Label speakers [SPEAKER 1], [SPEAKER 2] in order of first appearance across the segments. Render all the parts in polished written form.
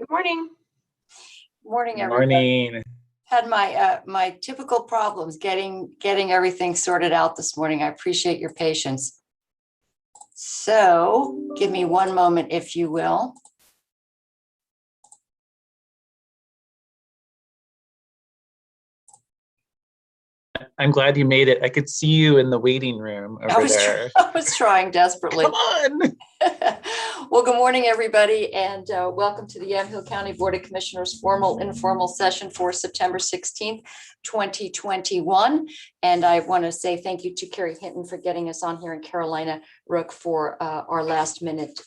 [SPEAKER 1] Good morning.
[SPEAKER 2] Morning,
[SPEAKER 3] Good
[SPEAKER 2] everybody.
[SPEAKER 3] morning.
[SPEAKER 2] Had my typical problems getting everything sorted out this morning. I appreciate your patience. So give me one moment, if you will.
[SPEAKER 3] I'm glad you made it. I could see you in the waiting room over there.
[SPEAKER 2] I was trying desperately.
[SPEAKER 3] Come on.
[SPEAKER 2] Well, good morning, everybody, and welcome to the Yamhill County Board of Commissioners formal informal session for September 16th, 2021. And I want to say thank you to Carrie Hinton for getting us on here and Carolina Rook for our last minute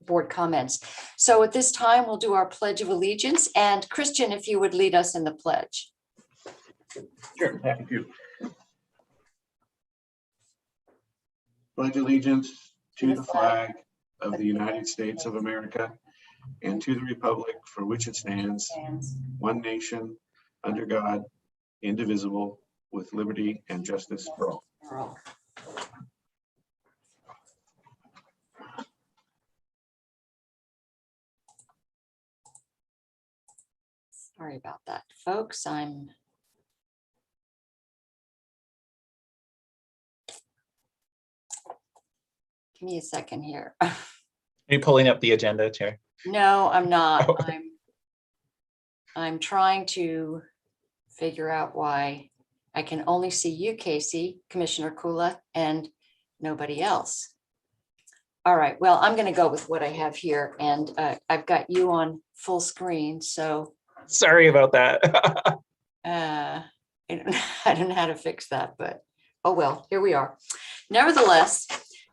[SPEAKER 2] board comments. So at this time, we'll do our Pledge of Allegiance. And Christian, if you would lead us in the pledge.
[SPEAKER 4] Sure, happy to. Pledge allegiance to the flag of the United States of America and to the republic for which it stands, one nation, under God, indivisible, with liberty and justice for all.
[SPEAKER 2] Sorry about that, folks. Give me a second here.
[SPEAKER 3] Are you pulling up the agenda, Chair?
[SPEAKER 2] No, I'm not.
[SPEAKER 3] Oh.
[SPEAKER 2] I'm trying to figure out why I can only see you, Casey, Commissioner Kula, and nobody else. All right, well, I'm going to go with what I have here, and I've got you on full screen, so
[SPEAKER 3] Sorry about that.
[SPEAKER 2] I don't know how to fix that, but oh well, here we are. Nevertheless,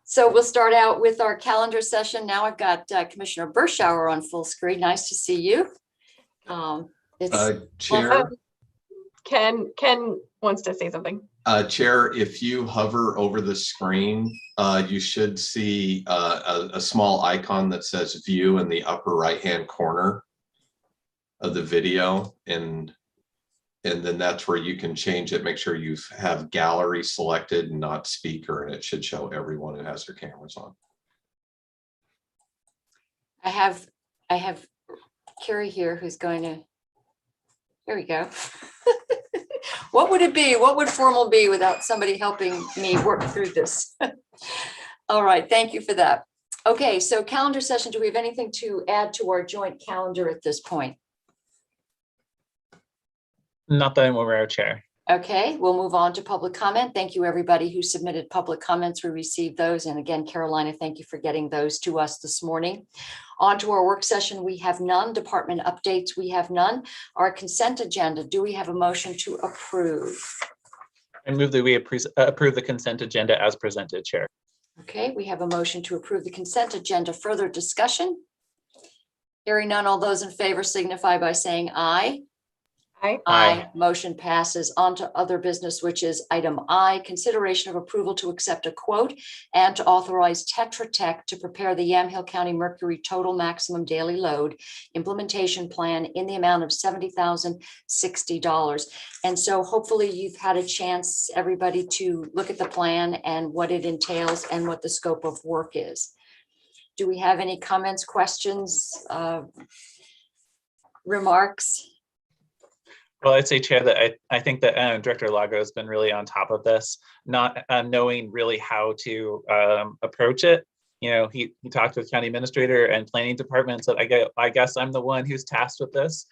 [SPEAKER 2] so we'll start out with our calendar session. Now I've got Commissioner Berschauer on full screen. Nice to see you.
[SPEAKER 5] Chair,
[SPEAKER 1] Ken wants to say something.
[SPEAKER 5] Chair, if you hover over the screen, you should see a small icon that says view in the upper right-hand corner of the video. And then that's where you can change it. Make sure you have gallery selected and not speaker, and it should show everyone who has their cameras on.
[SPEAKER 2] I have Carrie here who's going to, here we go. What would it be? What would formal be without somebody helping me work through this? All right, thank you for that. Okay, so calendar session, do we have anything to add to our joint calendar at this point?
[SPEAKER 3] Not that I'm aware of, Chair.
[SPEAKER 2] Okay, we'll move on to public comment. Thank you, everybody who submitted public comments. We received those. And again, Carolina, thank you for getting those to us this morning. On to our work session, we have none. Department updates, we have none. Our consent agenda, do we have a motion to approve?
[SPEAKER 3] I move that we approve the consent agenda as presented, Chair.
[SPEAKER 2] Okay, we have a motion to approve the consent agenda. Further discussion? Hearing none, all those in favor signify by saying aye.
[SPEAKER 1] Aye.
[SPEAKER 2] Aye. Motion passes. On to other business, which is item I, consideration of approval to accept a quote and to authorize Tetra Tech to prepare the Yamhill County Mercury total maximum daily load implementation plan in the amount of $70,060. And so hopefully you've had a chance, everybody, to look at the plan and what it entails and what the scope of work is. Do we have any comments, questions, remarks?
[SPEAKER 3] Well, I'd say, Chair, that I think that Director Lago has been really on top of this, not knowing really how to approach it. You know, he talked with county administrator and planning department. So I guess I'm the one who's tasked with this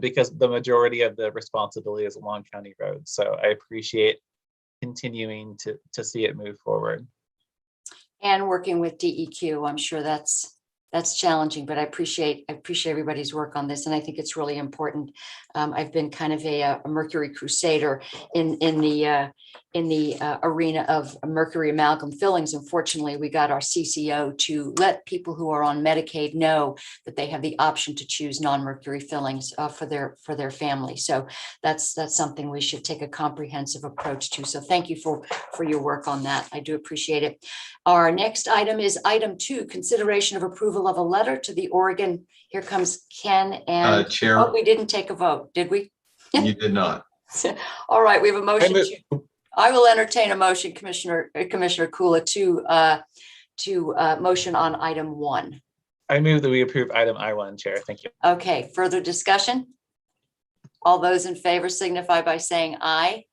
[SPEAKER 3] because the majority of the responsibility is along county roads. So I appreciate continuing to see it move forward. And
[SPEAKER 2] working with DEQ, I'm sure that's challenging, but I appreciate everybody's work on this, and I think it's really important. I've been kind of a Mercury crusader in the arena of mercury amalgam fillings. Unfortunately, we got our CCO to let people who are on Medicaid know that they have the option to choose non-mercury fillings for their family. So that's something we should take a comprehensive approach to. So thank you for your work on that. I do appreciate it. Our next item is item 2, consideration of approval of a letter to the Oregon. Here comes Ken and
[SPEAKER 5] Chair.
[SPEAKER 2] Oh, we didn't take a vote, did we?
[SPEAKER 5] You did not.
[SPEAKER 2] All right, we have a motion. I will entertain a motion, Commissioner Kula, to motion on item 1.
[SPEAKER 3] I move that we approve item I1, Chair. Thank you.
[SPEAKER 2] Okay, further discussion? All those in favor signify by saying aye.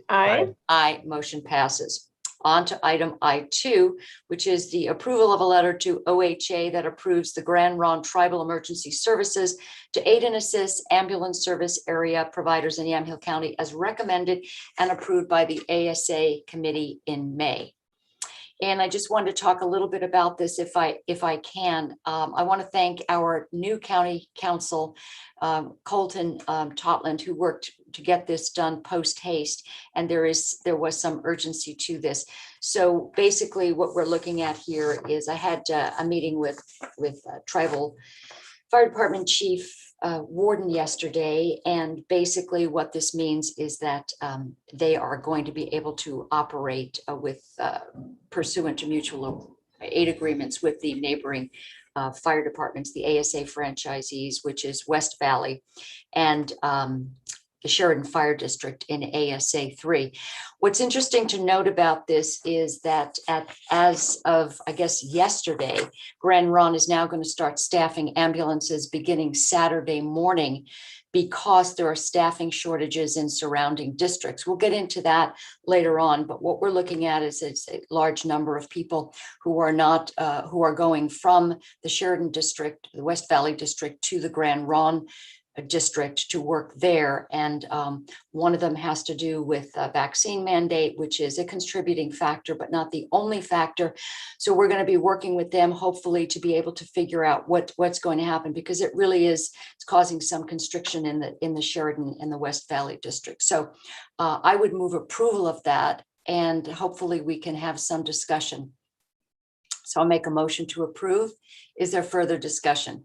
[SPEAKER 1] Aye.
[SPEAKER 2] Aye, motion passes. On to item I2, which is the approval of a letter to OHA that approves the Grand Ronde Tribal Emergency Services to aid and assist ambulance service area providers in Yamhill County as recommended and approved by the ASA committee in May. And I just wanted to talk a little bit about this if I can. I want to thank our new county council, Colton Totland, who worked to get this done post haste. And there was some urgency to this. So basically what we're looking at here is I had a meeting with Tribal Fire Department Chief Warden yesterday, and basically what this means is that they are going to be able to operate with pursuant to mutual aid agreements with the neighboring fire departments, the ASA franchisees, which is West Valley, and the Sheridan Fire District in ASA 3. What's interesting to note about this is that as of, I guess, yesterday, Grand Ronde is now going to start staffing ambulances beginning Saturday morning because there are staffing shortages in surrounding districts. We'll get into that later on, but what we're looking at is it's a large number of people who are going from the Sheridan District, the West Valley District, to the Grand Ronde district to work there. And one of them has to do with a vaccine mandate, which is a contributing factor, but not the only factor. So we're going to be working with them, hopefully, to be able to figure out what's going to happen, because it really is, it's causing some constriction in the Sheridan and the West Valley district. So I would move approval of that, and hopefully we can have some discussion. So I'll make a motion to approve. Is there further discussion?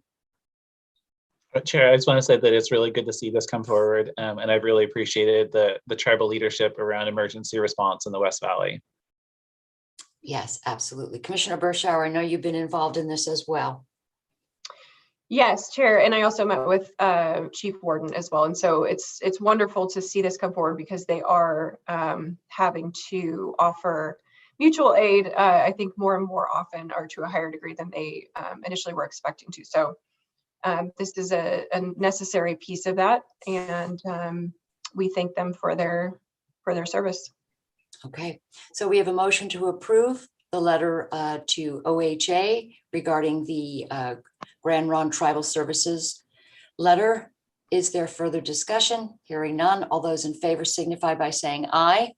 [SPEAKER 3] Chair, I just want to say that it's really good to see this come forward, and I've really appreciated the tribal leadership around emergency response in the West Valley.
[SPEAKER 2] Yes, absolutely. Commissioner Bershauer, I know you've been involved in this as well.
[SPEAKER 1] Yes, Chair, and I also met with Chief Warden as well, and so it's wonderful to see this come forward because they are having to offer mutual aid. I think more and more often, or to a higher degree than they initially were expecting to. So this is a necessary piece of that, and we thank them for their service.
[SPEAKER 2] Okay, so we have a motion to approve the letter to OHA regarding the Grand Ronde Tribal Services letter. Is there further discussion? Hearing none. All those in favor signify by saying aye.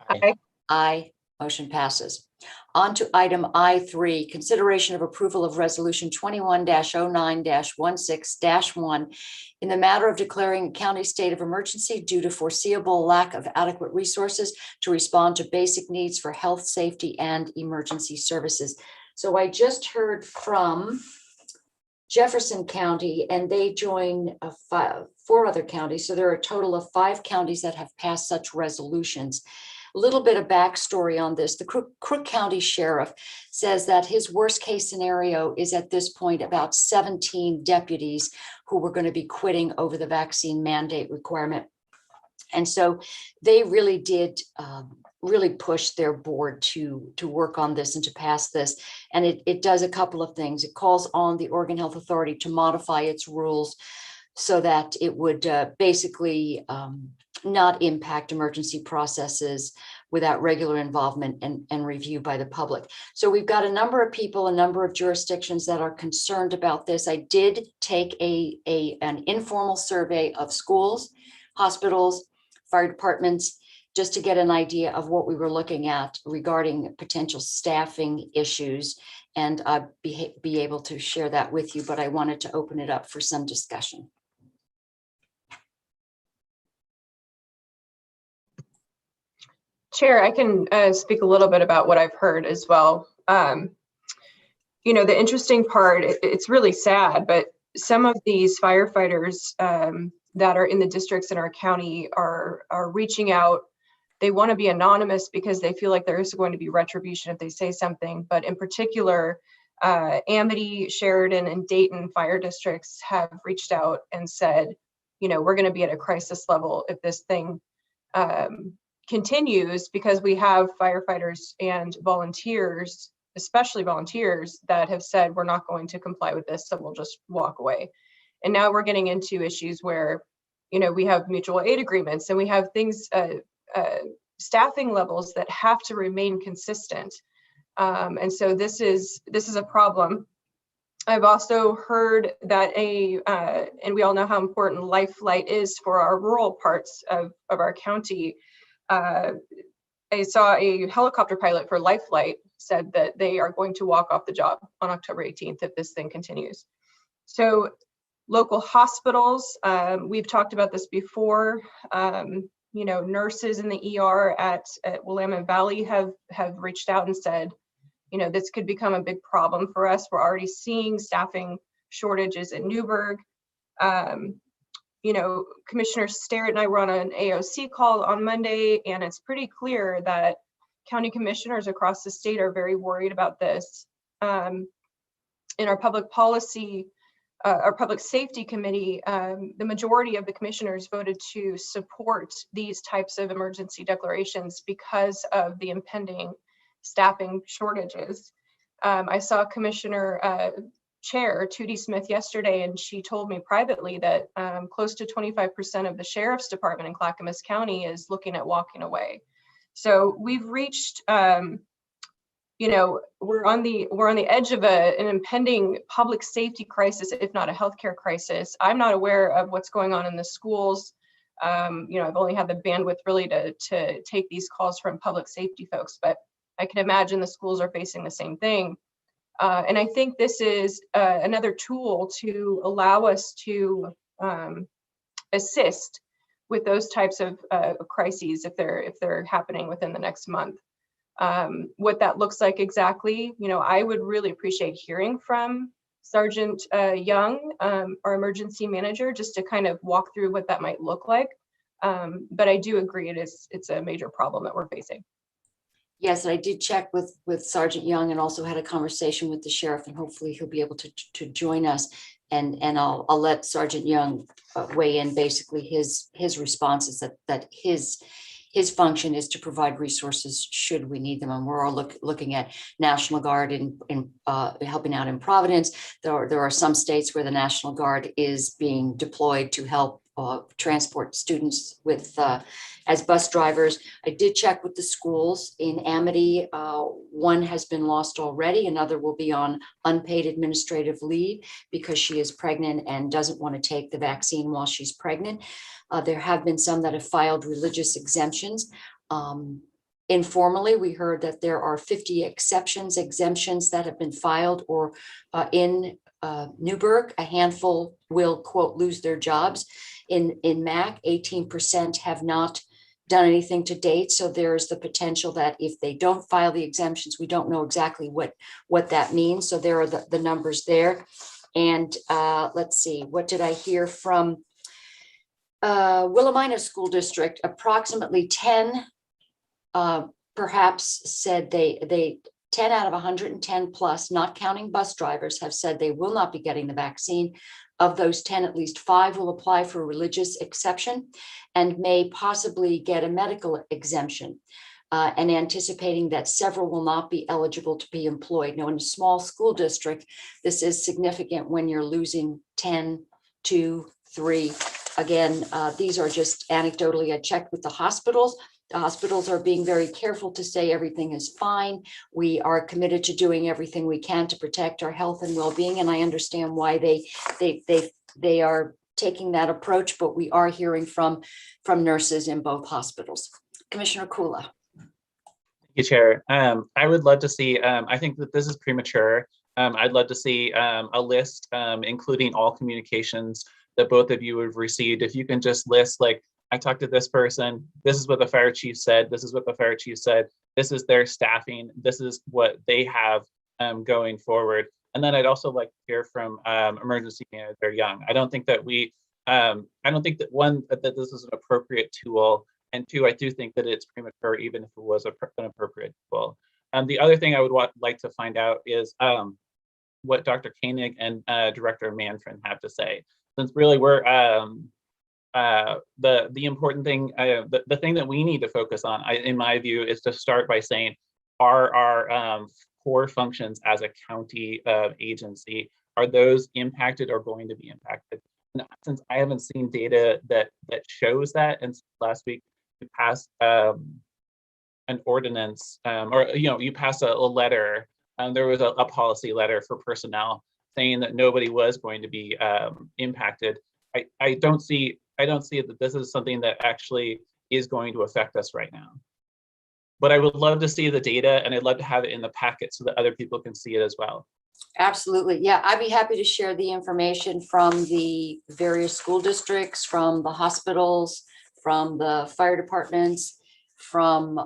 [SPEAKER 1] Aye.
[SPEAKER 2] Aye. Motion passes. On to item I3, consideration of approval of resolution 21-09-16-1 in the matter of declaring a county state of emergency due to foreseeable lack of adequate resources to respond to basic needs for health, safety, and emergency services. So I just heard from Jefferson County, and they join 4 other counties. So there are a total of 5 counties that have passed such resolutions. A little bit of backstory on this. The Crook County Sheriff says that his worst case scenario is at this point about 17 deputies who were going to be quitting over the vaccine mandate requirement. And so they really did really push their board to work on this and to pass this. And it does a couple of things. It calls on the Oregon Health Authority to modify its rules so that it would basically not impact emergency processes without regular involvement and review by the public. So we've got a number of people, a number of jurisdictions that are concerned about this. I did take an informal survey of schools, hospitals, fire departments, just to get an idea of what we were looking at regarding potential staffing issues. And I'd be able to share that with you, but I wanted to open it up for some discussion.
[SPEAKER 1] Chair, I can speak a little bit about what I've heard as well. You know, the interesting part, it's really sad, but some of these firefighters that are in the districts in our county are reaching out. They want to be anonymous because they feel like there is going to be retribution if they say something. But in particular, Amity, Sheridan, and Dayton fire districts have reached out and said, you know, we're going to be at a crisis level if this thing continues, because we have firefighters and volunteers especially volunteers, that have said, we're not going to comply with this, so we'll just walk away. And now we're getting into issues where, you know, we have mutual aid agreements and we have things, staffing levels that have to remain consistent. And so this is a problem. I've also heard that and we all know how important Life Flight is for our rural parts of our county. I saw a helicopter pilot for Life Flight said that they are going to walk off the job on October 18th if this thing continues. So local hospitals, we've talked about this before. You know, nurses in the ER at Willamette Valley have reached out and said, you know, this could become a big problem for us. We're already seeing staffing shortages in Newburgh. You know, Commissioner Starrett and I were on an AOC call on Monday, and it's pretty clear that county commissioners across the state are very worried about this. In our public policy, our public safety committee, the majority of the commissioners voted to support these types of emergency declarations because of the impending staffing shortages. I saw Commissioner Chair Tootie Smith yesterday, and she told me privately that close to 25% of the sheriff's department in Clackamas County is looking at walking away. So we've reached, you know, we're on the edge of an impending public safety crisis, if not a healthcare crisis. I'm not aware of what's going on in the schools. You know, I've only had the bandwidth really to take these calls from public safety folks, but I can imagine the schools are facing the same thing. And I think this is another tool to allow us to assist with those types of crises if they're happening within the next month. What that looks like exactly, you know, I would really appreciate hearing from Sergeant Young, our emergency manager, just to kind of walk through what that might look like. But I do agree it's a major problem that we're facing.
[SPEAKER 2] Yes, I did check with Sergeant Young and also had a conversation with the sheriff, and hopefully he'll be able to join us. And I'll let Sergeant Young weigh in. Basically, his response is that his function is to provide resources should we need them. And we're all looking at National Guard in helping out in Providence. There are some states where the National Guard is being deployed to help transport students with as bus drivers. I did check with the schools in Amity. One has been lost already. Another will be on unpaid administrative leave because she is pregnant and doesn't want to take the vaccine while she's pregnant. There have been some that have filed religious exemptions. Informally, we heard that there are 50 exemptions that have been filed or in Newburgh. A handful will, quote, lose their jobs. In MAC, 18% have not done anything to date. So there's the potential that if they don't file the exemptions, we don't know exactly what that means. So there are the numbers there. And let's see, what did I hear from Willamina School District? Approximately 10 perhaps said they 10 out of 110 plus, not counting bus drivers, have said they will not be getting the vaccine. Of those 10, at least 5 will apply for a religious exception and may possibly get a medical exemption, and anticipating that several will not be eligible to be employed. Now, in a small school district, this is significant when you're losing 10, 2, 3. Again, these are just anecdotally. I checked with the hospitals. The hospitals are being very careful to say everything is fine. We are committed to doing everything we can to protect our health and well-being, and I understand why they are taking that approach. But we are hearing from nurses in both hospitals. Commissioner Kula.
[SPEAKER 3] Thank you, Chair. I would love to see. I think that this is premature. I'd love to see a list, including all communications that both of you have received. If you can just list, like, I talked to this person, this is what the fire chief said, this is what the fire chief said, this is their staffing, this is what they have going forward. And then I'd also like to hear from emergency manager Young. I don't think that one, that this is an appropriate tool, and two, I do think that it's premature even if it was an appropriate tool. The other thing I would like to find out is what Dr. Koenig and Director Manfred have to say. Since really we're the important thing, the thing that we need to focus on, in my view, is to start by saying, are our core functions as a county agency, are those impacted or going to be impacted? And since I haven't seen data that shows that, and last week we passed an ordinance, or you passed a letter. There was a policy letter for personnel saying that nobody was going to be impacted. I don't see that this is something that actually is going to affect us right now. But I would love to see the data, and I'd love to have it in the packet so that other people can see it as well.
[SPEAKER 2] Absolutely. Yeah, I'd be happy to share the information from the various school districts, from the hospitals, from the fire departments, from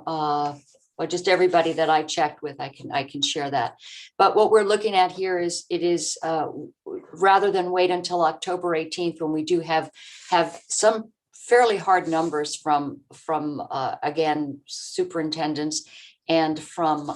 [SPEAKER 2] well, just everybody that I checked with. I can share that. But what we're looking at here is rather than wait until October 18th, when we do have some fairly hard numbers from again, superintendents and from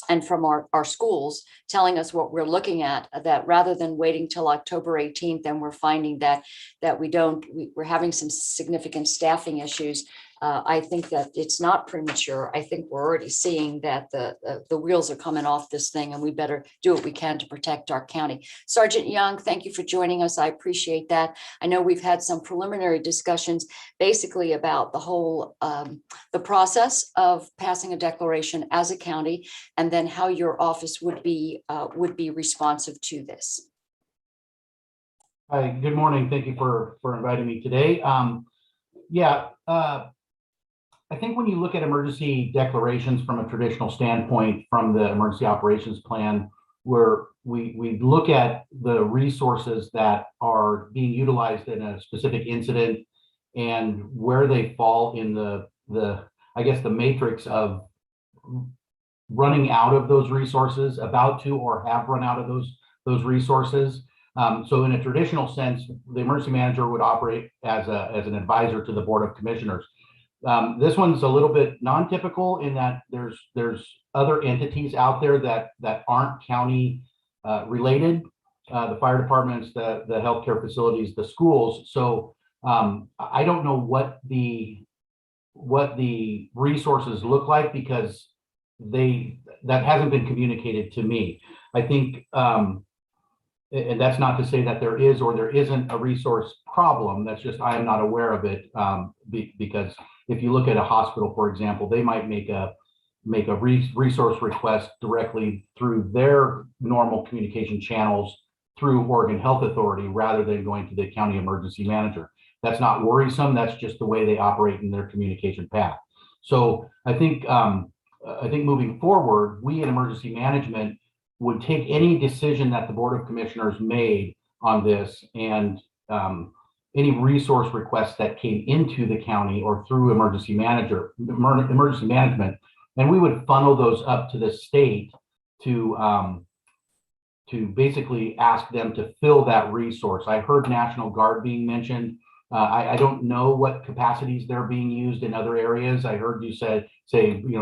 [SPEAKER 2] our schools telling us what we're looking at, that rather than waiting till October 18th, and we're finding that we're having some significant staffing issues. I think that it's not premature. I think we're already seeing that the wheels are coming off this thing, and we better do what we can to protect our county. Sergeant Young, thank you for joining us. I appreciate that. I know we've had some preliminary discussions basically about the whole the process of passing a declaration as a county, and then how your office would be responsive to this.
[SPEAKER 6] Hi, good morning. Thank you for inviting me today. I think when you look at emergency declarations from a traditional standpoint, from the emergency operations plan, where we look at the resources that are being utilized in a specific incident and where they fall in the I guess the matrix of running out of those resources, about to or have run out of those resources. So in a traditional sense, the emergency manager would operate as an advisor to the Board of Commissioners. This one's a little bit non-typical in that there's other entities out there that aren't county related, the fire departments, the healthcare facilities, the schools. So I don't know what the resources look like, because that hasn't been communicated to me. I think, and that's not to say that there is or there isn't a resource problem. That's just I am not aware of it, because if you look at a hospital, for example, they might make a resource request directly through their normal communication channels through Oregon Health Authority rather than going to the county emergency manager. That's not worrisome. That's just the way they operate in their communication path. So I think moving forward, we in emergency management would take any decision that the Board of Commissioners made on this, and any resource requests that came into the county or through emergency management, and we would funnel those up to the state to basically ask them to fill that resource. I heard National Guard being mentioned. I don't know what capacities they're being used in other areas. I heard you say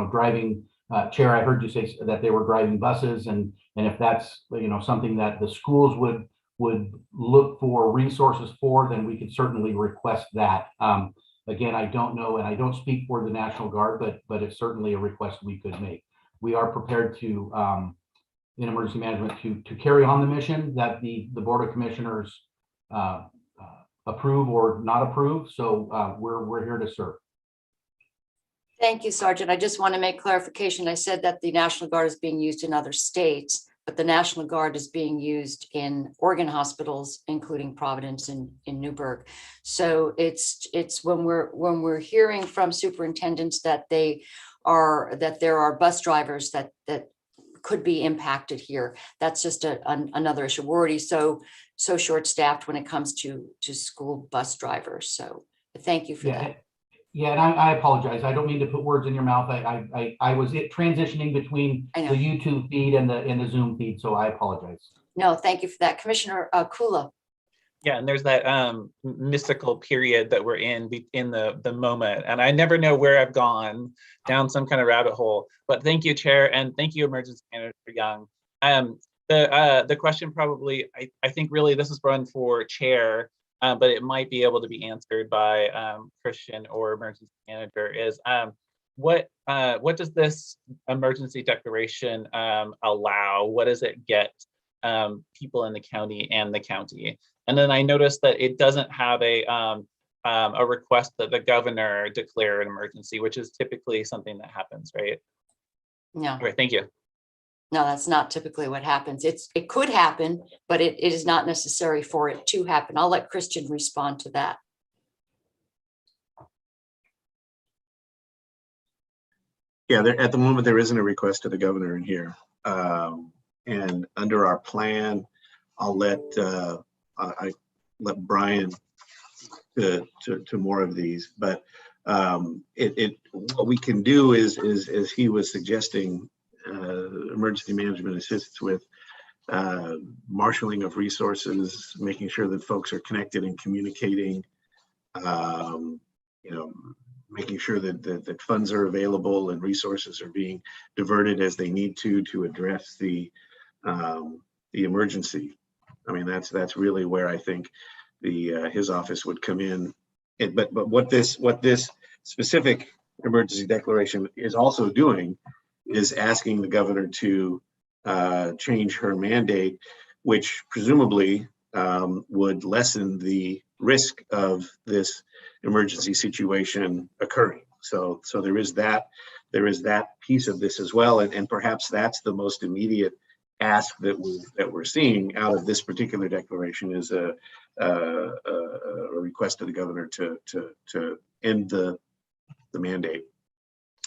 [SPEAKER 6] driving, Chair, I heard you say that they were driving buses, and if that's something that the schools would look for resources for, then we could certainly request that. Again, I don't know, and I don't speak for the National Guard, but it's certainly a request we could make. We are prepared to, in emergency management, to carry on the mission that the Board of Commissioners approve or not approve. So we're here to serve.
[SPEAKER 2] Thank you, Sergeant. I just want to make clarification. I said that the National Guard is being used in other states, but the National Guard is being used in Oregon hospitals, including Providence and in Newburgh. So it's when we're hearing from superintendents that there are bus drivers that could be impacted here. That's just another issue. We're already so short-staffed when it comes to school bus drivers. So thank you for that.
[SPEAKER 6] Yeah, and I apologize. I don't mean to put words in your mouth. I was transitioning between the YouTube feed and the Zoom feed, so I apologize.
[SPEAKER 2] No, thank you for that. Commissioner Kula.
[SPEAKER 3] Yeah, and there's that mystical period that we're in the moment, and I never know where I've gone down some kind of rabbit hole. But thank you, Chair, and thank you, Emergency Manager Young. The question probably, I think really this is run for Chair, but it might be able to be answered by Christian or Emergency Manager, is what does this emergency declaration allow? What does it get people in the county and the county? And then I noticed that it doesn't have a request that the governor declare an emergency, which is typically something that happens, right?
[SPEAKER 2] No,
[SPEAKER 3] All right, thank you.
[SPEAKER 2] no, that's not typically what happens. It could happen, but it is not necessary for it to happen. I'll let Christian respond to that.
[SPEAKER 4] Yeah, at the moment, there isn't a request to the governor in here. And under our plan, I'll let I let Brian to more of these, but what we can do is as he was suggesting, emergency management assists with marshaling of resources, making sure that folks are connected and communicating, you know, making sure that funds are available and resources are being diverted as they need to address the emergency. I mean, that's really where I think his office would come in. But what this specific emergency declaration is also doing is asking the governor to change her mandate, which presumably would lessen the risk of this emergency situation occurring. So there is that piece of this as well, and perhaps that's the most immediate ask that we're seeing out of this particular declaration is a request to the governor to end the mandate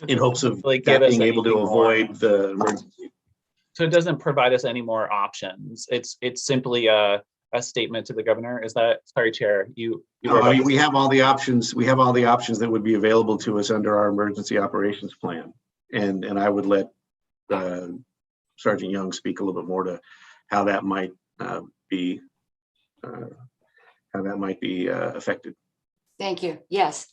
[SPEAKER 4] in hopes of
[SPEAKER 3] Like,
[SPEAKER 4] that
[SPEAKER 3] give us
[SPEAKER 4] being able to
[SPEAKER 3] anything more.
[SPEAKER 4] avoid the emergency.
[SPEAKER 3] So it doesn't provide us any more options. It's simply a statement to the governor. Is that, sorry, Chair, you
[SPEAKER 4] No, I mean, we have all the options. We have all the options that would be available to us under our emergency operations plan. And I would let Sergeant Young speak a little bit more to how that might be affected.
[SPEAKER 2] Thank you. Yes.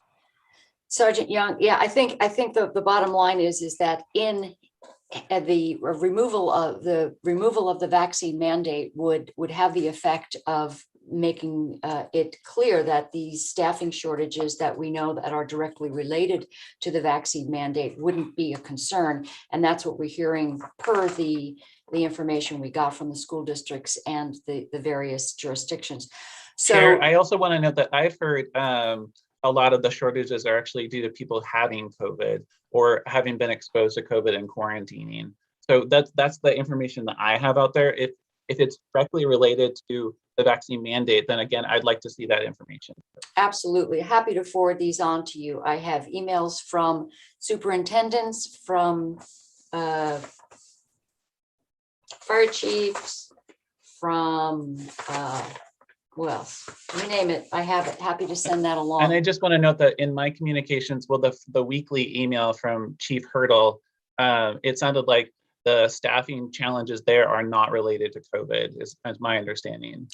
[SPEAKER 2] Sergeant Young, yeah, I think the bottom line is that in the removal of the vaccine mandate would have the effect of making it clear that these staffing shortages that we know that are directly related to the vaccine mandate wouldn't be a concern. And that's what we're hearing per the information we got from the school districts and the various jurisdictions. So
[SPEAKER 3] Chair, I also want to note that I've heard a lot of the shortages are actually due to people having COVID or having been exposed to COVID and quarantining. So that's the information that I have out there. If it's directly related to the vaccine mandate, then again, I'd like to see that information.
[SPEAKER 2] absolutely happy to forward these on to you. I have emails from superintendents, from fire chiefs, from who else? You name it, I have it. Happy to send that along.
[SPEAKER 3] And I just want to note that in my communications, well, the weekly email from Chief Hurdle, it sounded like the staffing challenges there are not related to COVID, is my understanding.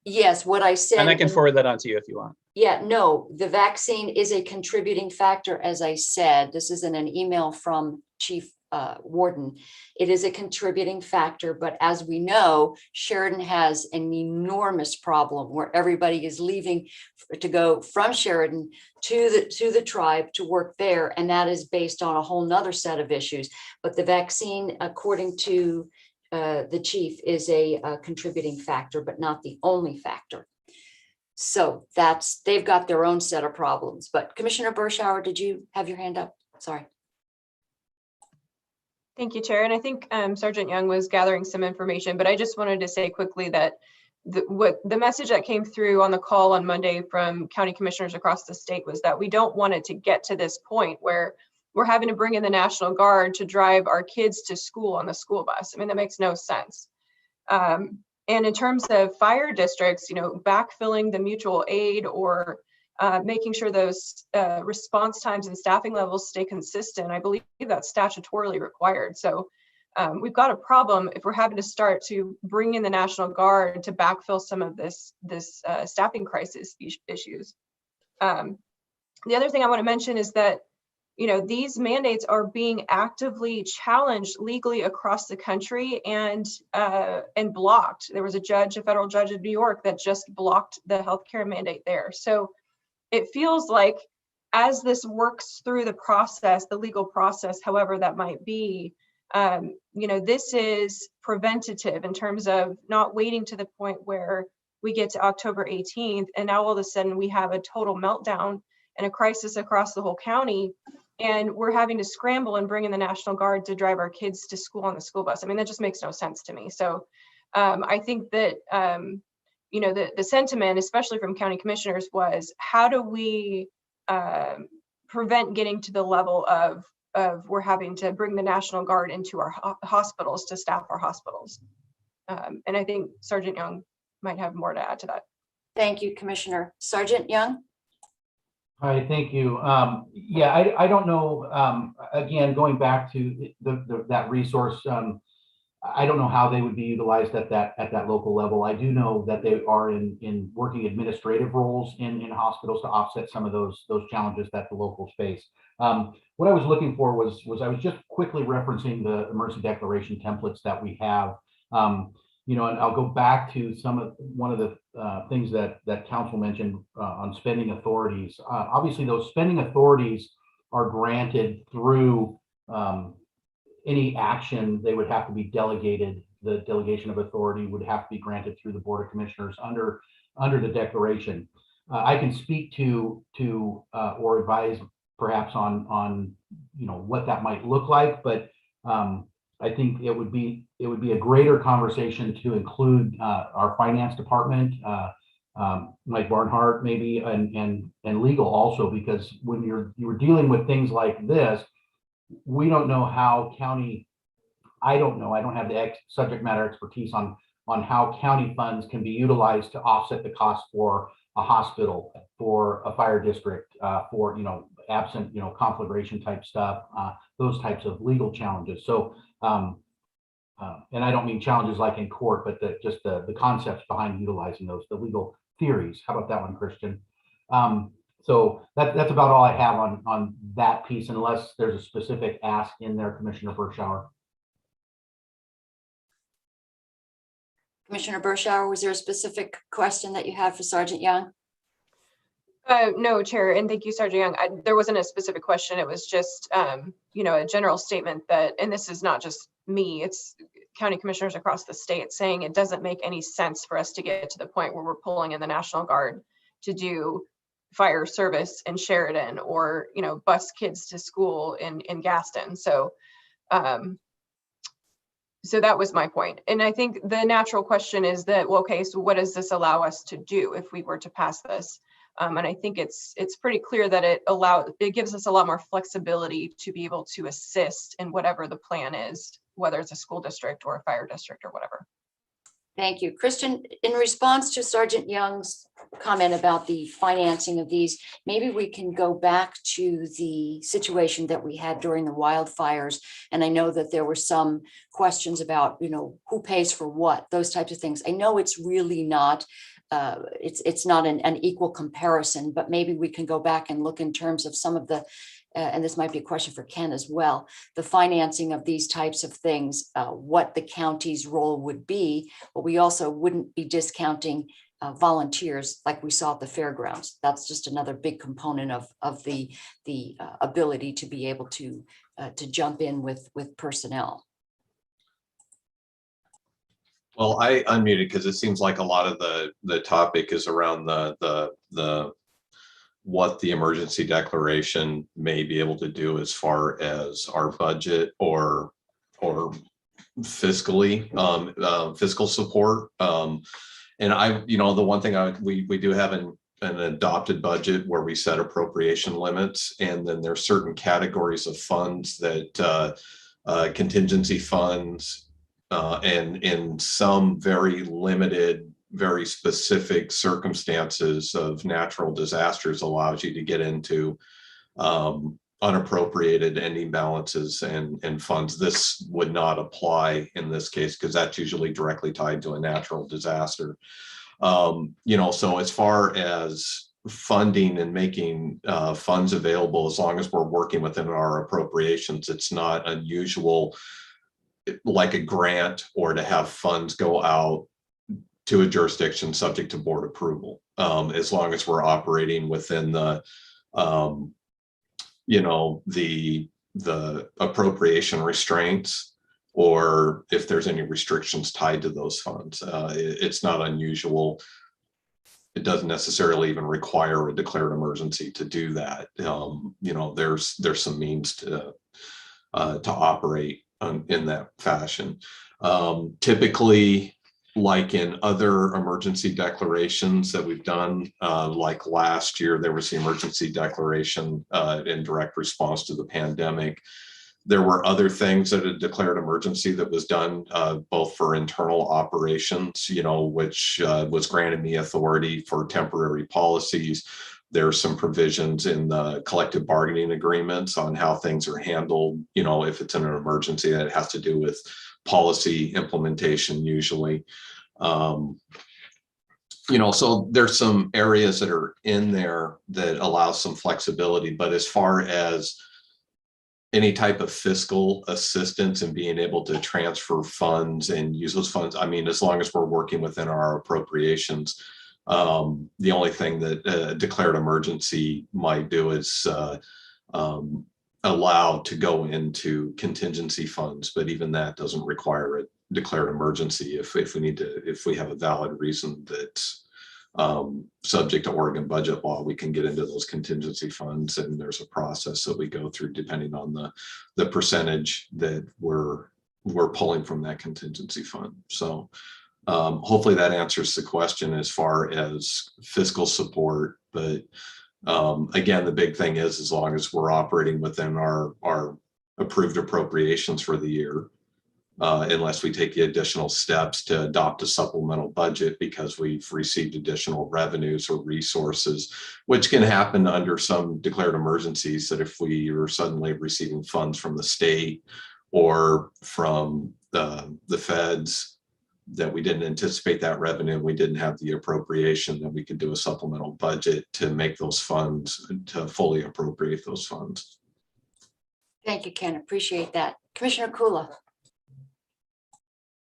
[SPEAKER 2] Yes, what I said.
[SPEAKER 3] And I can forward that on to you if you want.
[SPEAKER 2] Yeah, no, the vaccine is a contributing factor, as I said. This is in an email from Chief Warden. It is a contributing factor, but as we know, Sheridan has an enormous problem where everybody is leaving to go from Sheridan to the tribe to work there, and that is based on a whole nother set of issues. But the vaccine, according to the chief, is a contributing factor, but not the only factor. So they've got their own set of problems. But Commissioner Bershauer, did you have your hand up? Sorry.
[SPEAKER 1] Thank you, Chair. And I think Sergeant Young was gathering some information, but I just wanted to say quickly that the message that came through on the call on Monday from county commissioners across the state was that we don't want it to get to this point where we're having to bring in the National Guard to drive our kids to school on the school bus. I mean, that makes no sense. And in terms of fire districts, backfilling the mutual aid or making sure those response times and staffing levels stay consistent, I believe that's statutorily required. So we've got a problem if we're having to start to bring in the National Guard to backfill some of this staffing crisis issues. The other thing I want to mention is that these mandates are being actively challenged legally across the country and blocked. There was a federal judge in New York that just blocked the healthcare mandate there. So it feels like as this works through the process, the legal process, however that might be, this is preventative in terms of not waiting to the point where we get to October 18th and now all of a sudden we have a total meltdown and a crisis across the whole county, and we're having to scramble and bring in the National Guard to drive our kids to school on the school bus. I mean, that just makes no sense to me. So I think that, the sentiment, especially from county commissioners, was how do we prevent getting to the level of we're having to bring the National Guard into our hospitals to staff our hospitals. And I think Sergeant Young might have more to add to that.
[SPEAKER 2] Thank you, Commissioner. Sergeant Young?
[SPEAKER 6] Hi, thank you. Yeah, I don't know, again, going back to that resource, I don't know how they would be utilized at that local level. I do know that they are in working administrative roles in hospitals to offset some of those challenges that the locals face. What I was looking for was I was just quickly referencing the emergency declaration templates that we have. And I'll go back to one of the things that council mentioned on spending authorities. Obviously, those spending authorities are granted through any action. They would have to be delegated. The delegation of authority would have to be granted through the Board of Commissioners under the declaration. I can speak to or advise perhaps on what that might look like, but I think it would be a greater conversation to include our finance department, Mike Barnhart maybe, and legal also, because when you're dealing with things like this, we don't know how county. I don't know. I don't have the subject matter expertise on how county funds can be utilized to offset the cost for a hospital, for a fire district, for absent conflagration type stuff, those types of legal challenges. So. And I don't mean challenges like in court, but just the concepts behind utilizing those, the legal theories. How about that one, Christian? So that's about all I have on that piece, unless there's a specific ask in there, Commissioner Bershauer.
[SPEAKER 2] Commissioner Bershauer, was there a specific question that you had for Sergeant Young?
[SPEAKER 1] No, Chair, and thank you, Sergeant Young. There wasn't a specific question. It was just, a general statement that, and this is not just me, it's county commissioners across the state saying it doesn't make any sense for us to get to the point where we're pulling in the National Guard to do fire service in Sheridan or, bus kids to school in Gaston. So that was my point. And I think the natural question is that, well, okay, so what does this allow us to do if we were to pass this? And I think it's pretty clear that it gives us a lot more flexibility to be able to assist in whatever the plan is, whether it's a school district or a fire district or whatever.
[SPEAKER 2] Thank you. Christian, in response to Sergeant Young's comment about the financing of these, maybe we can go back to the situation that we had during the wildfires. And I know that there were some questions about, who pays for what, those types of things. I know it's really not it's not an equal comparison, but maybe we can go back and look in terms of some of the, and this might be a question for Ken as well, the financing of these types of things, what the county's role would be, but we also wouldn't be discounting volunteers like we saw at the fairgrounds. That's just another big component of the ability to be able to jump in with personnel.
[SPEAKER 5] Well, I unmuted because it seems like a lot of the topic is around the what the emergency declaration may be able to do as far as our budget or fiscally fiscal support. And the one thing we do have an adopted budget where we set appropriation limits, and then there's certain categories of funds that contingency funds. And in some very limited, very specific circumstances of natural disasters allows you to get into unappropriated ending balances and funds. This would not apply in this case because that's usually directly tied to a natural disaster. So as far as funding and making funds available, as long as we're working within our appropriations, it's not unusual like a grant or to have funds go out to a jurisdiction subject to board approval, as long as we're operating within the you know, the appropriation restraints, or if there's any restrictions tied to those funds. It's not unusual. It doesn't necessarily even require a declared emergency to do that. You know, there's some means to operate in that fashion. Typically, like in other emergency declarations that we've done, like last year, there was the emergency declaration in direct response to the pandemic. There were other things that had declared emergency that was done both for internal operations, you know, which was granted me authority for temporary policies. There are some provisions in the collective bargaining agreements on how things are handled, you know, if it's in an emergency that has to do with policy implementation usually. You know, so there's some areas that are in there that allow some flexibility, but as far as any type of fiscal assistance and being able to transfer funds and use those funds, I mean, as long as we're working within our appropriations, the only thing that a declared emergency might do is allow to go into contingency funds, but even that doesn't require a declared emergency if we have a valid reason that's subject to Oregon budget law. We can get into those contingency funds, and there's a process that we go through depending on the percentage that we're pulling from that contingency fund. So hopefully that answers the question as far as fiscal support. But again, the big thing is, as long as we're operating within our approved appropriations for the year, unless we take the additional steps to adopt a supplemental budget because we've received additional revenues or resources, which can happen under some declared emergencies, that if we are suddenly receiving funds from the state or from the feds, that we didn't anticipate that revenue, we didn't have the appropriation, that we could do a supplemental budget to make those funds, to fully appropriate those funds.
[SPEAKER 2] Thank you, Ken. Appreciate that. Commissioner Kula.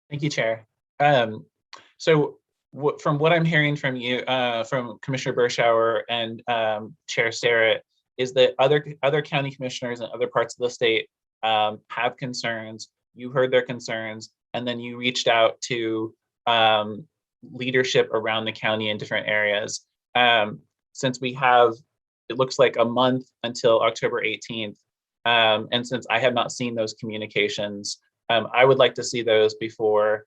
[SPEAKER 3] Thank you, Chair. So from what I'm hearing from you, from Commissioner Berschauer and Chair Starrett, is that other county commissioners in other parts of the state have concerns. You heard their concerns, and then you reached out to leadership around the county in different areas. Since we have, it looks like a month until October 18th, and since I have not seen those communications, I would like to see those before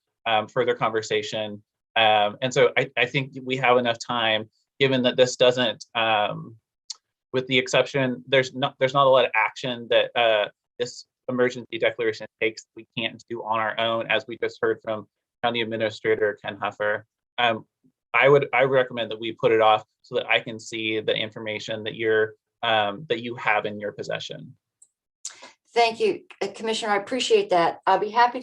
[SPEAKER 3] further conversation. And so I think we have enough time, given that this doesn't, with the exception, there's not a lot of action that this emergency declaration takes. We can't do on our own, as we just heard from County Administrator Ken Huffer. I would recommend that we put it off so that I can see the information that you have in your possession.
[SPEAKER 2] Thank you, Commissioner. I appreciate that. I'll be happy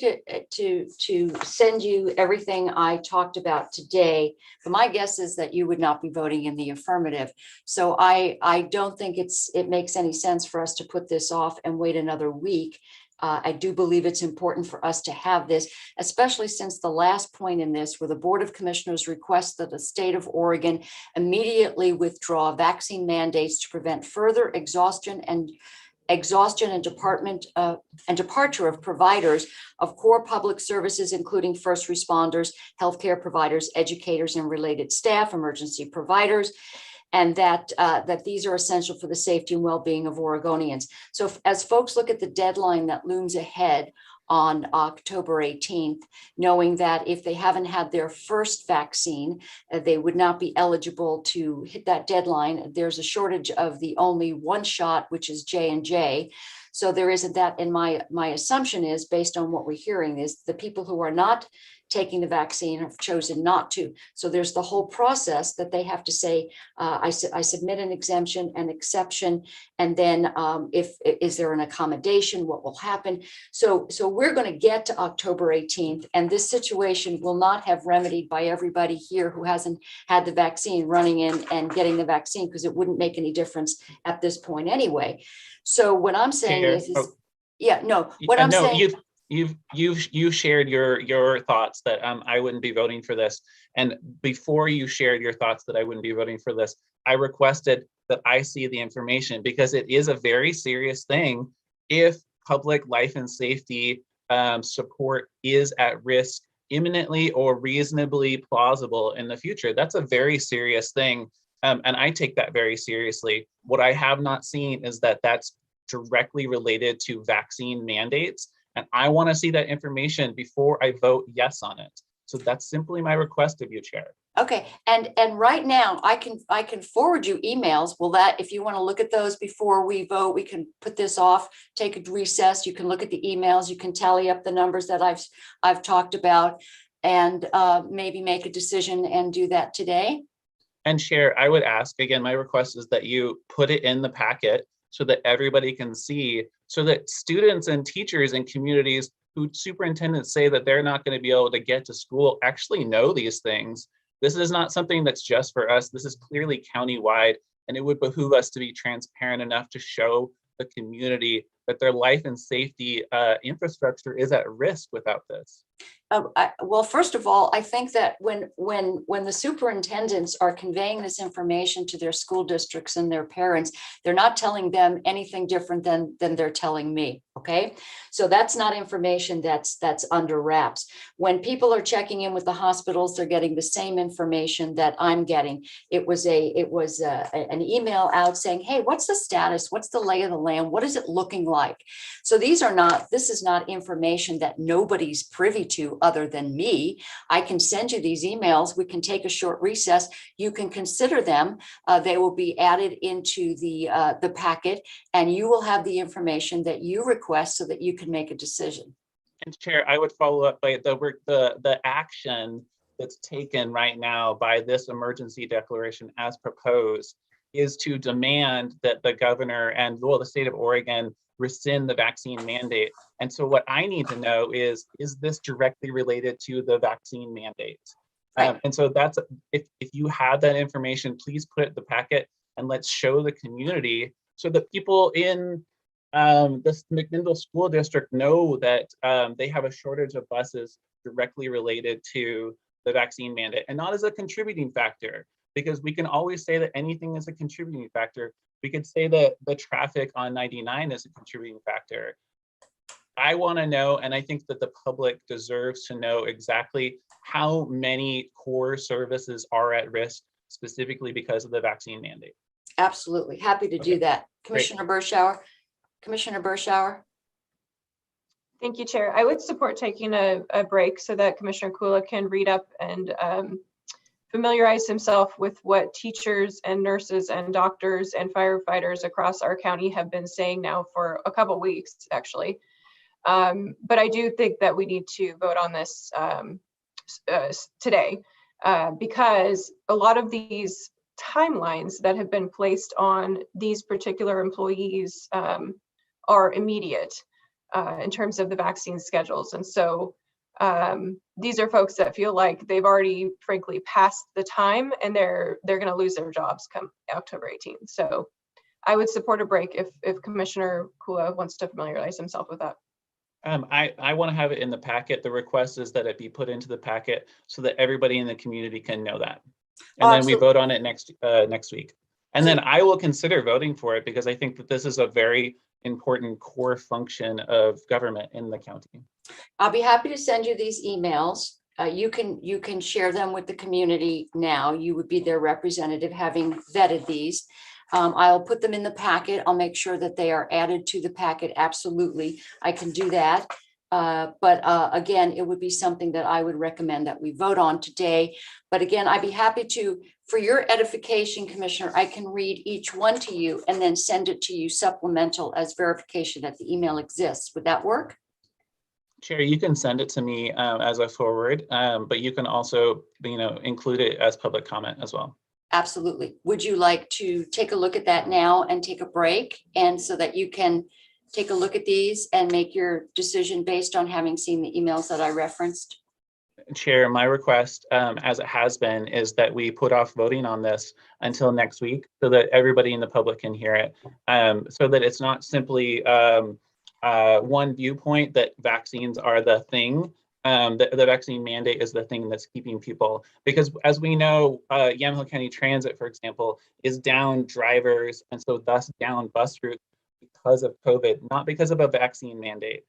[SPEAKER 2] to send you everything I talked about today. But my guess is that you would not be voting in the affirmative. So I don't think it makes any sense for us to put this off and wait another week. I do believe it's important for us to have this, especially since the last point in this, where the Board of Commissioners requests that the state of Oregon immediately withdraw vaccine mandates to prevent further exhaustion and departure of providers of core public services, including first responders, healthcare providers, educators, and related staff, emergency providers, and that these are essential for the safety and well-being of Oregonians. So as folks look at the deadline that looms ahead on October 18th, knowing that if they haven't had their first vaccine, they would not be eligible to hit that deadline. There's a shortage of the only one shot, which is J&J. So there isn't that. And my assumption is, based on what we're hearing, is the people who are not taking the vaccine have chosen not to. So there's the whole process that they have to say, I submit an exemption, an exception, and then is there an accommodation, what will happen? So we're going to get to October 18th, and this situation will not have remedied by everybody here who hasn't had the vaccine running in and getting the vaccine, because it wouldn't make any difference at this point anyway. So what I'm saying is yeah, no, what I'm saying.
[SPEAKER 3] You've shared your thoughts that I wouldn't be voting for this, and before you shared your thoughts that I wouldn't be voting for this, I requested that I see the information, because it is a very serious thing if public life and safety support is at risk imminently or reasonably plausible in the future. That's a very serious thing. And I take that very seriously. What I have not seen is that that's directly related to vaccine mandates. And I want to see that information before I vote yes on it. So that's simply my request of you, Chair.
[SPEAKER 2] Okay, and right now I can forward you emails. Will that, if you want to look at those before we vote, we can put this off, take a recess. You can look at the emails. You can tally up the numbers that I've talked about, and maybe make a decision and do that today.
[SPEAKER 3] And Chair, I would ask again, my request is that you put it in the packet so that everybody can see, so that students and teachers and communities who superintendents say that they're not going to be able to get to school actually know these things. This is not something that's just for us. This is clearly countywide, and it would behoove us to be transparent enough to show the community that their life and safety infrastructure is at risk without this.
[SPEAKER 2] Well, first of all, I think that when the superintendents are conveying this information to their school districts and their parents, they're not telling them anything different than they're telling me. Okay, so that's not information that's under wraps. When people are checking in with the hospitals, they're getting the same information that I'm getting. It was an email out saying, hey, what's the status? What's the lay of the land? What is it looking like? So this is not information that nobody's privy to other than me. I can send you these emails. We can take a short recess. You can consider them. They will be added into the packet, and you will have the information that you request so that you can make a decision.
[SPEAKER 3] And Chair, I would follow up by the action that's taken right now by this emergency declaration as proposed is to demand that the governor and the state of Oregon rescind the vaccine mandate. And so what I need to know is this directly related to the vaccine mandate?
[SPEAKER 2] Right.
[SPEAKER 3] And so that's, if you have that information, please put it in the packet and let's show the community so that people in this McMinnville School District know that they have a shortage of buses directly related to the vaccine mandate, and not as a contributing factor, because we can always say that anything is a contributing factor. We could say that the traffic on 99 is a contributing factor. I want to know, and I think that the public deserves to know exactly how many core services are at risk, specifically because of the vaccine mandate.
[SPEAKER 2] Absolutely. Happy to do that. Commissioner Bershauer. Commissioner Bershauer.
[SPEAKER 1] Thank you, Chair. I would support taking a break so that Commissioner Kula can read up and familiarize himself with what teachers and nurses and doctors and firefighters across our county have been saying now for a couple weeks, actually. But I do think that we need to vote on this today because a lot of these timelines that have been placed on these particular employees are immediate in terms of the vaccine schedules. And so these are folks that feel like they've already frankly passed the time and they're going to lose their jobs come October 18th. So I would support a break if Commissioner Kula wants to familiarize himself with that.
[SPEAKER 3] I want to have it in the packet. The request is that it be put into the packet so that everybody in the community can know that. And then we vote on it next week. And then I will consider voting for it because I think that this is a very important core function of government in the county.
[SPEAKER 2] I'll be happy to send you these emails. You can share them with the community now. You would be their representative having vetted these. I'll put them in the packet. I'll make sure that they are added to the packet. Absolutely, I can do that. But again, it would be something that I would recommend that we vote on today. But again, I'd be happy to, for your edification, Commissioner, I can read each one to you and then send it to you supplemental as verification that the email exists. Would that work?
[SPEAKER 3] Chair, you can send it to me as a forward, but you can also, include it as public comment as well.
[SPEAKER 2] Absolutely. Would you like to take a look at that now and take a break, and so that you can take a look at these and make your decision based on having seen the emails that I referenced?
[SPEAKER 3] Chair, my request, as it has been, is that we put off voting on this until next week so that everybody in the public can hear it, so that it's not simply one viewpoint that vaccines are the thing, the vaccine mandate is the thing that's keeping people, because as we know, Yamhill County Transit, for example, is down drivers and so thus down bus routes because of COVID, not because of a vaccine mandate.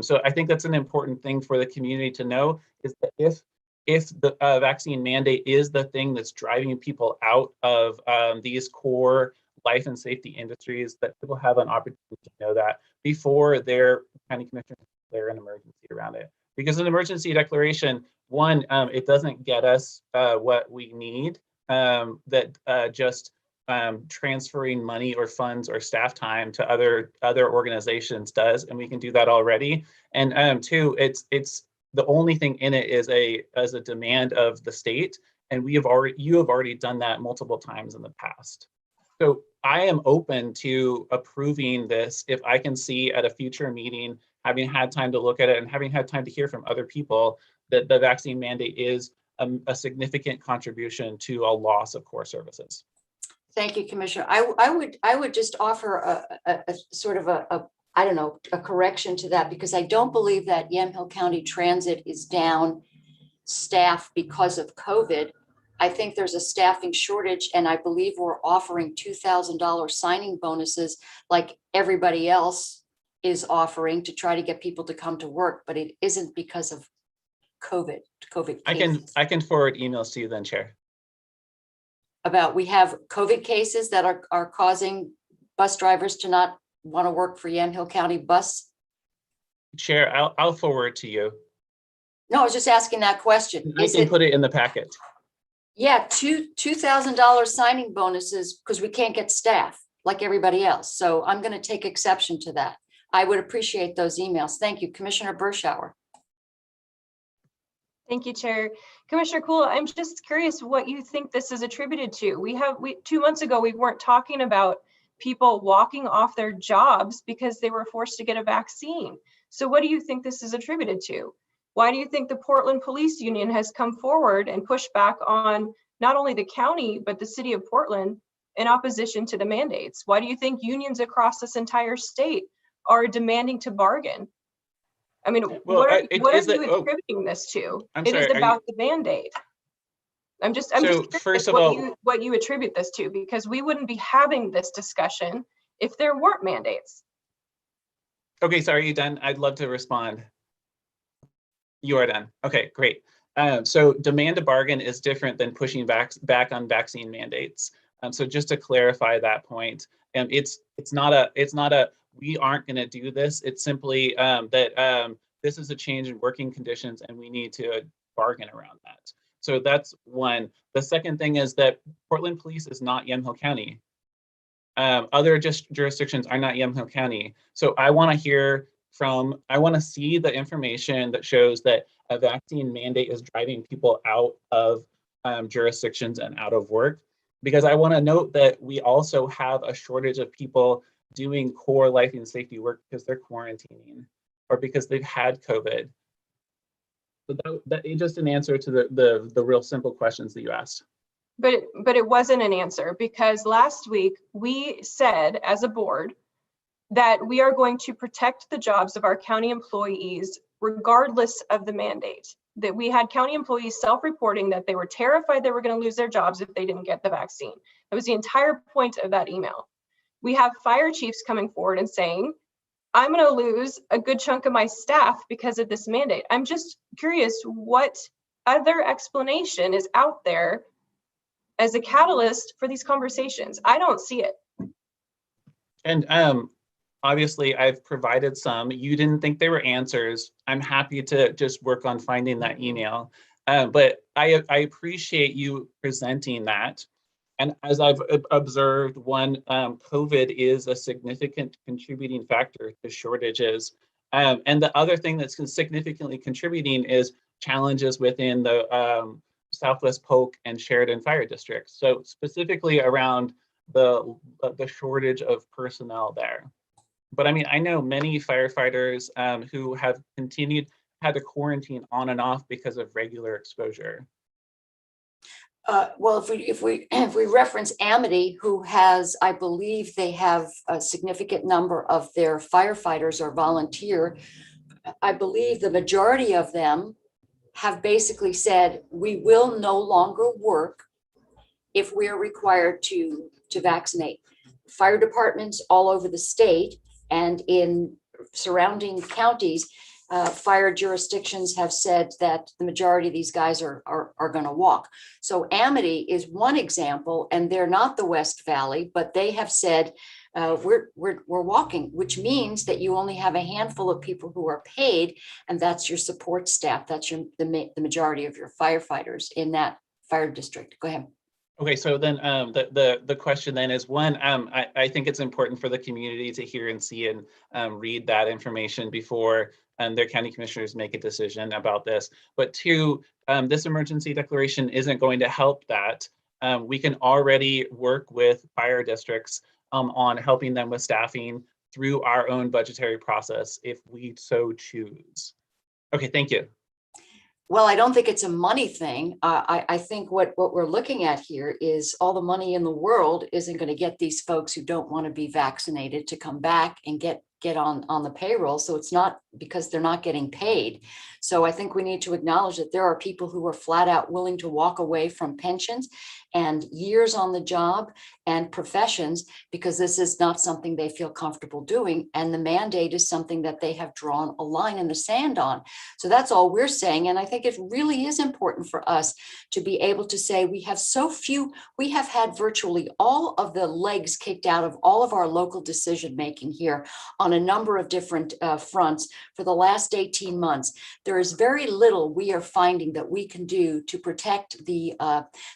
[SPEAKER 3] So I think that's an important thing for the community to know, is that if the vaccine mandate is the thing that's driving people out of these core life and safety industries, that people have an opportunity to know that before their county commissioners declare an emergency around it. Because an emergency declaration, one, it doesn't get us what we need, just transferring money or funds or staff time to other organizations does, and we can do that already. And two, it's the only thing in it is as a demand of the state, and you have already done that multiple times in the past. So I am open to approving this if I can see at a future meeting, having had time to look at it and having had time to hear from other people, that the vaccine mandate is a significant contribution to a loss of core services.
[SPEAKER 2] Thank you, Commissioner. I would just offer a sort of I don't know, a correction to that, because I don't believe that Yamhill County Transit is down staff because of COVID. I think there's a staffing shortage, and I believe we're offering $2,000 signing bonuses like everybody else is offering to try to get people to come to work, but it isn't because of COVID cases.
[SPEAKER 3] I can forward emails to you then, Chair.
[SPEAKER 2] About we have COVID cases that are causing bus drivers to not want to work for Yamhill County Bus.
[SPEAKER 3] Chair, I'll forward to you.
[SPEAKER 2] No, I was just asking that question.
[SPEAKER 3] I can put it in the packet.
[SPEAKER 2] Yeah, $2,000 signing bonuses because we can't get staff like everybody else. So I'm going to take exception to that. I would appreciate those emails. Thank you, Commissioner Bershauer.
[SPEAKER 1] Thank you, Chair. Commissioner Cool, I'm just curious what you think this is attributed to. 2 months ago, we weren't talking about people walking off their jobs because they were forced to get a vaccine. So what do you think this is attributed to? Why do you think the Portland Police Union has come forward and pushed back on not only the county, but the city of Portland in opposition to the mandates? Why do you think unions across this entire state are demanding to bargain? I mean,
[SPEAKER 3] Well,
[SPEAKER 1] what are you attributing this to? It is about the mandate. I'm just curious
[SPEAKER 3] first of all,
[SPEAKER 1] what you attribute this to, because we wouldn't be having this discussion if there weren't mandates.
[SPEAKER 3] Okay, sorry, are you done? I'd love to respond. You are done. Okay, great. So demand to bargain is different than pushing back on vaccine mandates. So just to clarify that point, it's not a we aren't going to do this. It's simply that this is a change in working conditions and we need to bargain around that. So that's one. The second thing is that Portland Police is not Yamhill County. Other jurisdictions are not Yamhill County. So I want to see the information that shows that a vaccine mandate is driving people out of jurisdictions and out of work, because I want to note that we also have a shortage of people doing core life and safety work because they're quarantining or because they've had COVID. So that is just an answer to the real simple questions that you asked.
[SPEAKER 1] But it wasn't an answer, because last week we said as a board that we are going to protect the jobs of our county employees regardless of the mandate. That we had county employees self-reporting that they were terrified they were going to lose their jobs if they didn't get the vaccine. That was the entire point of that email. We have fire chiefs coming forward and saying, I'm going to lose a good chunk of my staff because of this mandate. I'm just curious what other explanation is out there as a catalyst for these conversations. I don't see it.
[SPEAKER 3] And obviously I've provided some. You didn't think they were answers. I'm happy to just work on finding that email. But I appreciate you presenting that. And as I've observed, COVID is a significant contributing factor to shortages. And the other thing that's significantly contributing is challenges within the Southwest Polk and Sheridan fire districts. So specifically around the shortage of personnel there. But I mean, I know many firefighters who have had to quarantine on and off because of regular exposure.
[SPEAKER 2] Well, if we reference Amity, who has, I believe they have a significant number of their firefighters or volunteer I believe the majority of them have basically said, we will no longer work if we're required to vaccinate. Fire departments all over the state and in surrounding counties, fire jurisdictions have said that the majority of these guys are going to walk. So Amity is one example, and they're not the West Valley, but they have said we're walking, which means that you only have a handful of people who are paid, and that's your support staff. That's the majority of your firefighters in that fire district. Go ahead.
[SPEAKER 3] Okay, so then the question then is, one, I think it's important for the community to hear and see and read that information before their county commissioners make a decision about this. But two, this emergency declaration isn't going to help that. We can already work with fire districts on helping them with staffing through our own budgetary process if we so choose. Okay, thank you.
[SPEAKER 2] Well, I don't think it's a money thing. I think what we're looking at here is all the money in the world isn't going to get these folks who don't want to be vaccinated to come back and get on the payroll. So it's not because they're not getting paid. So I think we need to acknowledge that there are people who are flat out willing to walk away from pensions and years on the job and professions because this is not something they feel comfortable doing. And the mandate is something that they have drawn a line in the sand on. So that's all we're saying. And I think it really is important for us to be able to say we have so few, we have had virtually all of the legs kicked out of all of our local decision making here on a number of different fronts for the last 18 months. There is very little we are finding that we can do to protect the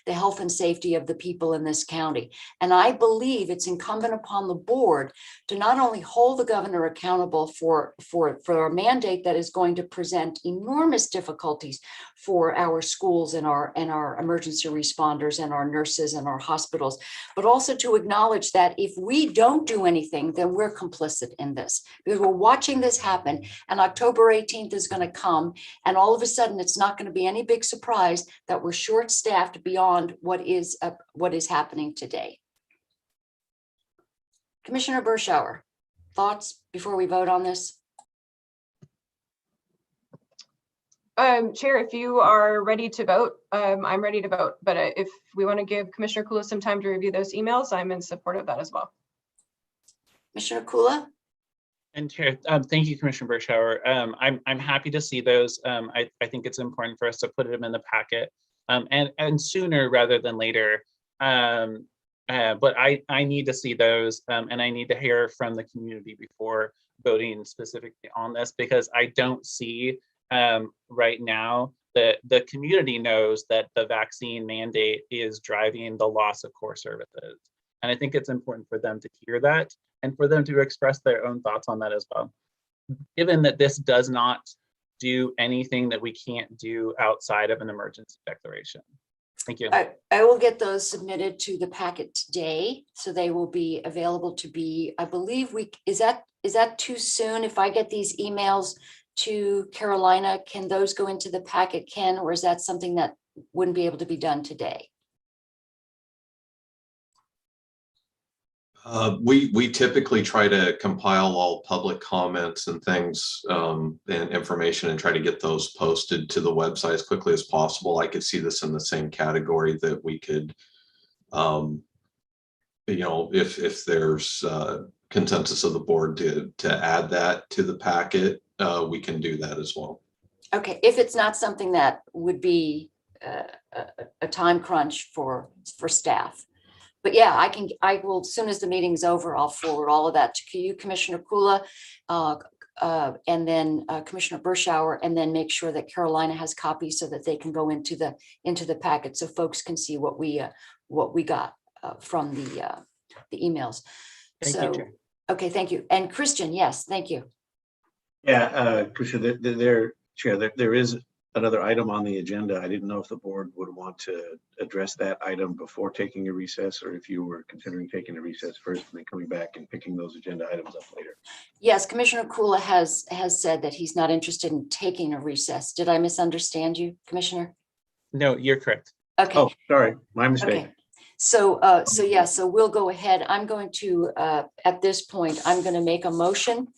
[SPEAKER 2] health and safety of the people in this county. And I believe it's incumbent upon the board to not only hold the governor accountable for a mandate that is going to present enormous difficulties for our schools and our emergency responders and our nurses and our hospitals, but also to acknowledge that if we don't do anything, then we're complicit in this because we're watching this happen. And October 18th is going to come, and all of a sudden, it's not going to be any big surprise that we're short-staffed beyond what is happening today. Commissioner Bershauer, thoughts before we vote on this?
[SPEAKER 1] Chair, if you are ready to vote, I'm ready to vote. But if we want to give Commissioner Kula some time to review those emails, I'm in support of that as well.
[SPEAKER 2] Commissioner Kula?
[SPEAKER 3] And Chair, thank you, Commissioner Bershauer. I'm happy to see those. I think it's important for us to put them in the packet and sooner rather than later. But I need to see those and I need to hear from the community before voting specifically on this, because I don't see right now that the community knows that the vaccine mandate is driving the loss of core services. And I think it's important for them to hear that and for them to express their own thoughts on that as well. Given that this does not do anything that we can't do outside of an emergency declaration. Thank you.
[SPEAKER 2] I will get those submitted to the packet today, so they will be available to be, I believe is that too soon? If I get these emails to Carolina, can those go into the packet, Ken, or is that something that wouldn't be able to be done today?
[SPEAKER 5] We typically try to compile all public comments and things and information and try to get those posted to the website as quickly as possible. I could see this in the same category that we could, if there's consensus of the board to add that to the packet, we can do that as well.
[SPEAKER 2] Okay, if it's not something that would be a time crunch for staff. But yeah, I will, as soon as the meeting's over, I'll forward all of that to you, Commissioner Kula, and then Commissioner Bershauer, and then make sure that Carolina has copies so that they can go into the packet so folks can see what we got from the emails.
[SPEAKER 3] Thank you, Chair.
[SPEAKER 2] Okay, thank you. And Christian, yes, thank you.
[SPEAKER 4] Yeah, Christian, there is another item on the agenda. I didn't know if the board would want to address that item before taking a recess, or if you were considering taking a recess first and then coming back and picking those agenda items up later.
[SPEAKER 2] Yes, Commissioner Kula has said that he's not interested in taking a recess. Did I misunderstand you, Commissioner?
[SPEAKER 3] No, you're correct.
[SPEAKER 2] Okay.
[SPEAKER 4] Oh, sorry, my mistake.
[SPEAKER 2] Okay. So we'll go ahead. I'm going to, at this point, I'm going to make a motion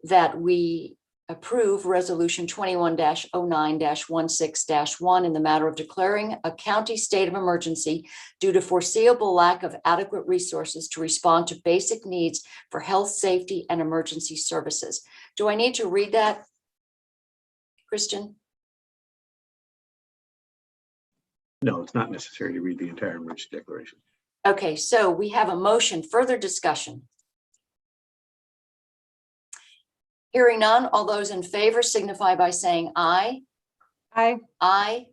[SPEAKER 2] that we approve Resolution 21-09-16-1 in the matter of declaring a county state of emergency due to foreseeable lack of adequate resources to respond to basic needs for health, safety, and emergency services. Do I need to read that, Christian?
[SPEAKER 4] No, it's not necessary to read the entire emergency declaration.
[SPEAKER 2] Okay, so we have a motion. Further discussion? Hearing none, all those in favor signify by saying aye.
[SPEAKER 1] Aye.
[SPEAKER 2] Aye.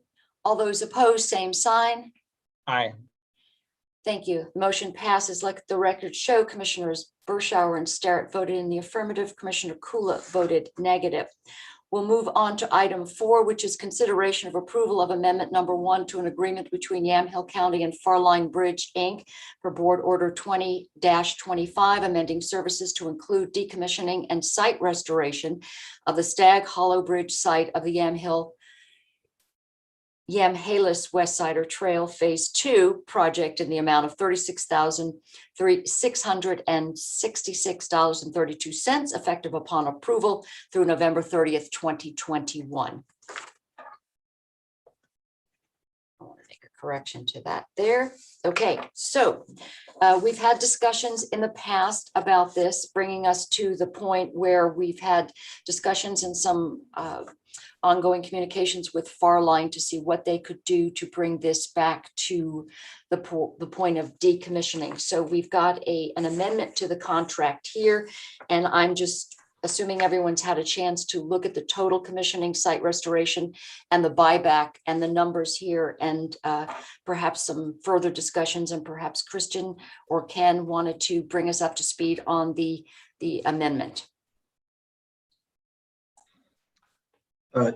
[SPEAKER 2] All those opposed, same sign.
[SPEAKER 3] Aye.
[SPEAKER 2] Thank you. Motion passes. Let the record show Commissioners Burschauer and Starrett voted in the affirmative. Commissioner Kula voted negative. We'll move on to item 4, which is consideration of approval of amendment number 1 to an agreement between Yamhill County and Farline Bridge, Inc. for Board Order 20-25, amending services to include decommissioning and site restoration of the Stag Hollow Bridge site of the Yamhalis West Sider Trail Phase 2 project in the amount of $36,666.32, effective upon approval through November 30th, 2021. I want to make a correction to that there. Okay, so we've had discussions in the past about this, bringing us to the point where we've had discussions and some ongoing communications with Farline to see what they could do to bring this back to the point of decommissioning. So we've got an amendment to the contract here, and I'm just assuming everyone's had a chance to look at the total commissioning, site restoration, and the buyback and the numbers here, and perhaps some further discussions, and perhaps Christian or Ken wanted to bring us up to speed on the amendment.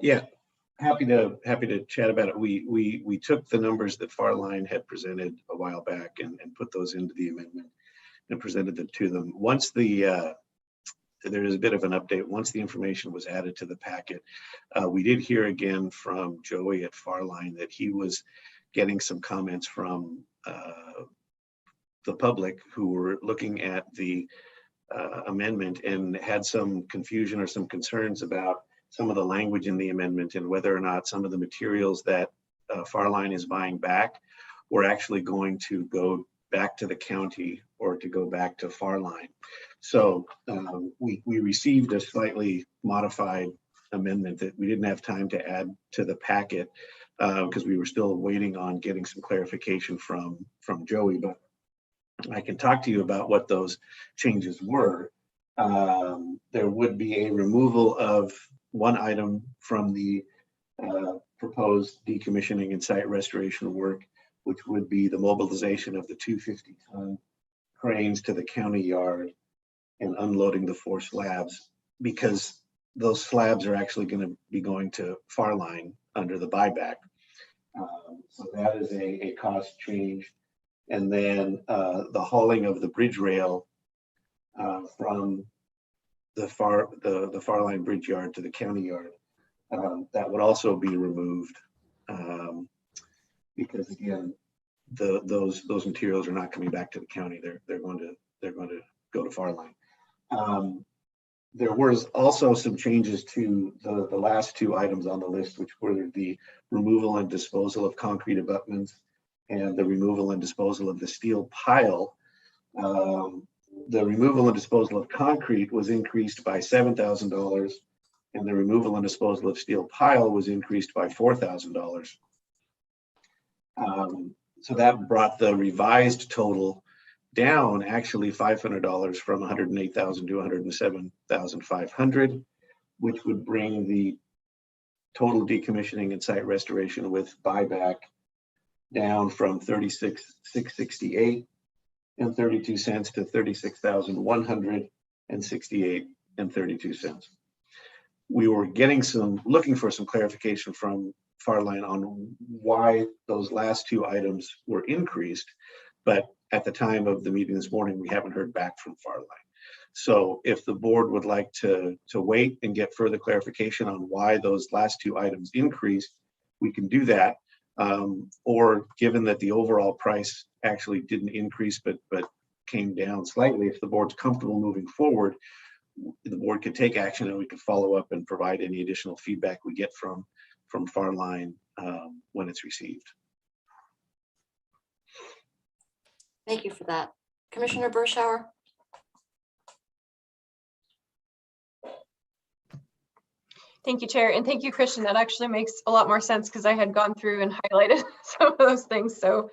[SPEAKER 4] Yeah, happy to chat about it. We took the numbers that Farline had presented a while back and put those into the amendment and presented them to them. Once there is a bit of an update. Once the information was added to the packet, we did hear again from Joey at Farline that he was getting some comments from the public who were looking at the amendment and had some confusion or some concerns about some of the language in the amendment and whether or not some of the materials that Farline is buying back were actually going to go back to the county or to go back to Farline. So we received a slightly modified amendment that we didn't have time to add to the packet because we were still waiting on getting some clarification from Joey, but I can talk to you about what those changes were. There would be a removal of one item from the proposed decommissioning and site restoration work, which would be the mobilization of the 250-ton cranes to the county yard and unloading the 4 slabs, because those slabs are actually going to be going to Farline under the buyback. So that is a cost change. And then the hauling of the bridge rail from the Farline bridge yard to the county yard, that would also be removed because again, those materials are not coming back to the county. They're going to go to Farline. There was also some changes to the last 2 items on the list, which were the removal and disposal of concrete abutments and the removal and disposal of the steel pile. The removal and disposal of concrete was increased by $7,000, and the removal and disposal of steel pile was increased by $4,000. So that brought the revised total down actually $500 from $108,000 to $107,500, which would bring the total decommissioning and site restoration with buyback down from $36,668 and 32 cents to $36,168 and 32 cents. We were looking for some clarification from Farline on why those last 2 items were increased, but at the time of the meeting this morning, we haven't heard back from Farline. So if the board would like to wait and get further clarification on why those last 2 items increased, we can do that. Or given that the overall price actually didn't increase but came down slightly, if the board's comfortable moving forward, the board could take action and we could follow up and provide any additional feedback we get from Farline when it's received.
[SPEAKER 2] Thank you for that. Commissioner Bershauer?
[SPEAKER 1] Thank you, Chair, and thank you, Christian. That actually makes a lot more sense because I had gone through and highlighted some of those things. So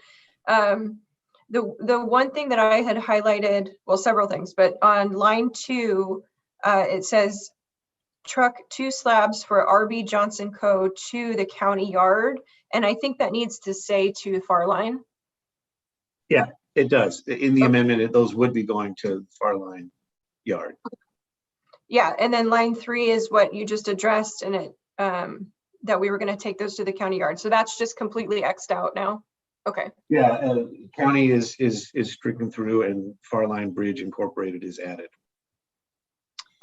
[SPEAKER 1] the one thing that I had highlighted, well, several things, but on line 2, it says truck 2 slabs for RB Johnson Co. to the county yard. And I think that needs to say to Farline.
[SPEAKER 4] Yeah, it does. In the amendment, those would be going to Farline yard.
[SPEAKER 1] Yeah, and then line 3 is what you just addressed, and it that we were going to take those to the county yard. So that's just completely X'd out now. Okay.
[SPEAKER 4] Yeah, county is stricken through, and Farline Bridge Incorporated is added.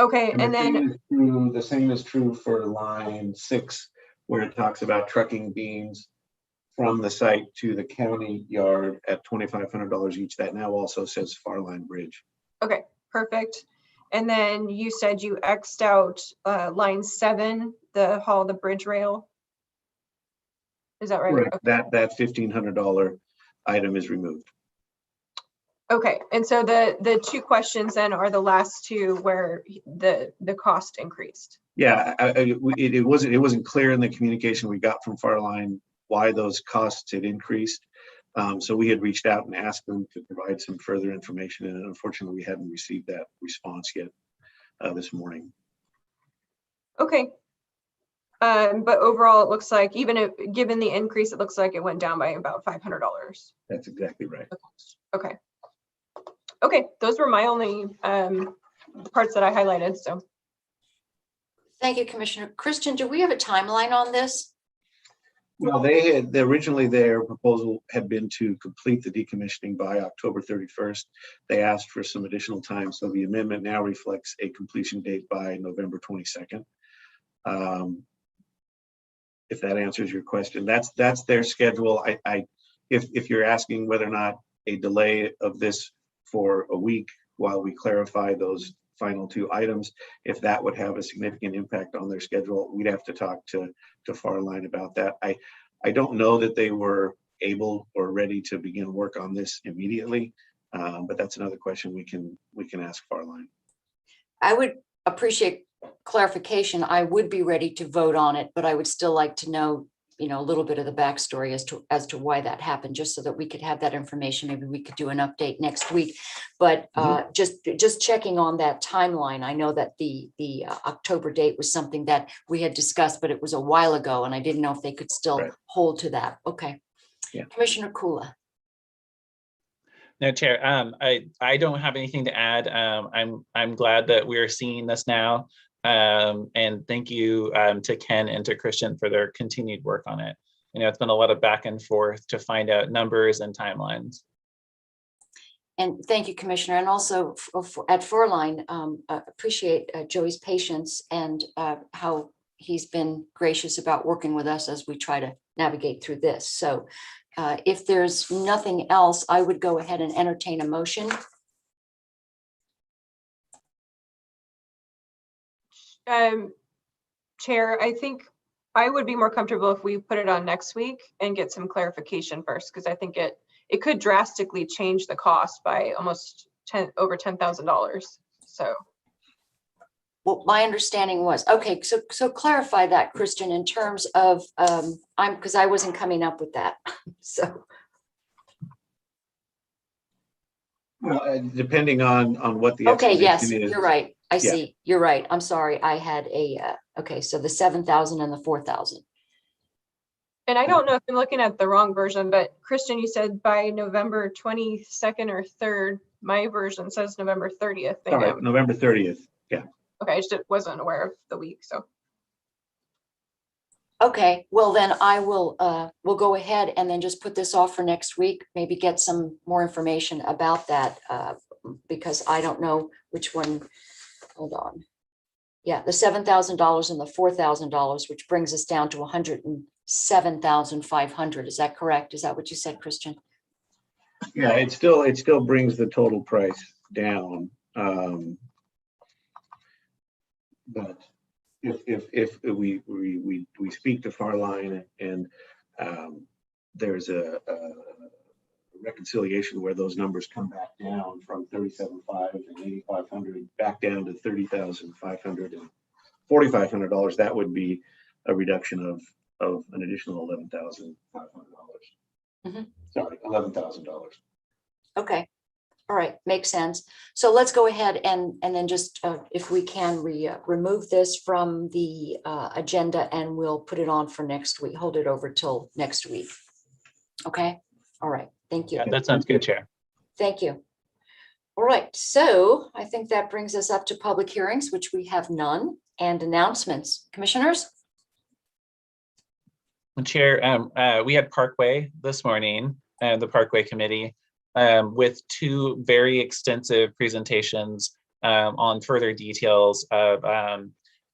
[SPEAKER 1] Okay, and then
[SPEAKER 4] The same is true for line 6, where it talks about trucking beams from the site to the county yard at $2,500 each. That now also says Farline Bridge.
[SPEAKER 1] okay, perfect. And then you said you X'd out line 7, the bridge rail. Is that right?
[SPEAKER 4] Correct. That $1,500 item is removed.
[SPEAKER 1] Okay, and so the 2 questions then are the last 2 where the cost increased.
[SPEAKER 4] Yeah, it wasn't clear in the communication we got from Farline why those costs had increased. So we had reached out and asked them to provide some further information, and unfortunately we hadn't received that response yet this morning.
[SPEAKER 1] Okay. But overall, it looks like given the increase, it looks like it went down by about $500.
[SPEAKER 4] That's exactly right.
[SPEAKER 1] Okay. Okay, those were my only parts that I highlighted. So
[SPEAKER 2] Thank you, Commissioner. Christian, do we have a timeline on this?
[SPEAKER 4] Well, originally their proposal had been to complete the decommissioning by October 31st. They asked for some additional time, so the amendment now reflects a completion date by November 22nd. If that answers your question, that's their schedule. If you're asking whether or not a delay of this for a week while we clarify those final 2 items, if that would have a significant impact on their schedule, we'd have to talk to Farline about that. I don't know that they were able or ready to begin work on this immediately, but that's another question we can ask Farline.
[SPEAKER 2] I would appreciate clarification. I would be ready to vote on it, but I would still like to know, a little bit of the backstory as to why that happened, just so that we could have that information. Maybe we could do an update next week. But just checking on that timeline. I know that the October date was something that we had discussed, but it was a while ago, and I didn't know if they could still hold to that. Okay.
[SPEAKER 4] Yeah.
[SPEAKER 2] Commissioner Kula.
[SPEAKER 3] No, Chair, I don't have anything to add. I'm glad that we're seeing this now. And thank you to Ken and to Christian for their continued work on it. It's been a lot of back and forth to find out numbers and timelines.
[SPEAKER 2] And thank you, Commissioner. And also at Farline, appreciate Joey's patience and how he's been gracious about working with us as we try to navigate through this. So if there's nothing else, I would go ahead and entertain a motion.
[SPEAKER 1] Chair, I think I would be more comfortable if we put it on next week and get some clarification first, because I think it could drastically change the cost by almost over $10,000. So.
[SPEAKER 2] Well, my understanding was, okay, so clarify that, Christian, in terms of, because I wasn't coming up with that, so.
[SPEAKER 4] Well, depending on what the
[SPEAKER 2] Okay, yes,
[SPEAKER 4] estimation is.
[SPEAKER 2] you're right. I
[SPEAKER 4] Yeah.
[SPEAKER 2] see. You're right. I'm sorry. I had okay, so the 7,000 and the 4,000.
[SPEAKER 1] And I don't know if I'm looking at the wrong version, but Christian, you said by November 22nd or 3rd. My version says November 30th.
[SPEAKER 4] All right, November 30th. Yeah.
[SPEAKER 1] Okay, I just wasn't aware of the week, so.
[SPEAKER 2] Okay, well then I will, we'll go ahead and then just put this off for next week, maybe get some more information about that, because I don't know which one, hold on. Yeah, the $7,000 and the $4,000, which brings us down to $107,500. Is that correct? Is that what you said, Christian?
[SPEAKER 4] Yeah, it still brings the total price down. But if we speak to Farline and there's a reconciliation where those numbers come back down from 37.5 and 8,500 back down to 30,500 and $4,500, that would be a reduction of an additional $11,500.
[SPEAKER 2] Mhm.
[SPEAKER 4] Sorry, $11,000.
[SPEAKER 2] Okay. All right, makes sense. So let's go ahead and then just, if we can, remove this from the agenda, and we'll put it on for next week, hold it over till next week. Okay, all right, thank you.
[SPEAKER 3] Yeah, that sounds good, Chair.
[SPEAKER 2] Thank you. All right, so I think that brings us up to public hearings, which we have none, and announcements. Commissioners?
[SPEAKER 3] Chair, we had Parkway this morning, the Parkway Committee, with two very extensive presentations on further details of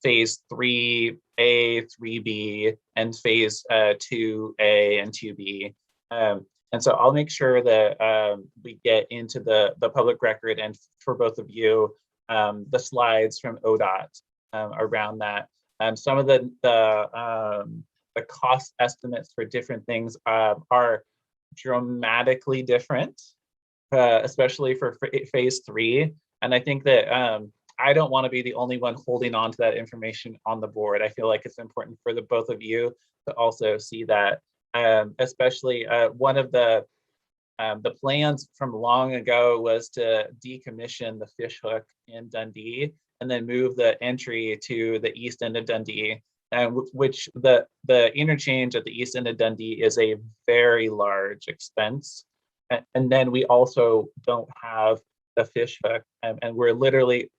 [SPEAKER 3] phase 3A, 3B, and phase 2A and 2B. And so I'll make sure that we get into the public record, and for both of you, the slides from ODOT around that. Some of the cost estimates for different things are dramatically different, especially for phase 3. And I think that I don't want to be the only one holding on to that information on the board. I feel like it's important for the both of you to also see that, especially one of the plans from long ago was to decommission the fish hook in Dundee and then move the entry to the east end of Dundee, which the interchange at the east end of Dundee is a very large expense. And then we also don't have the fish hook, and we're literally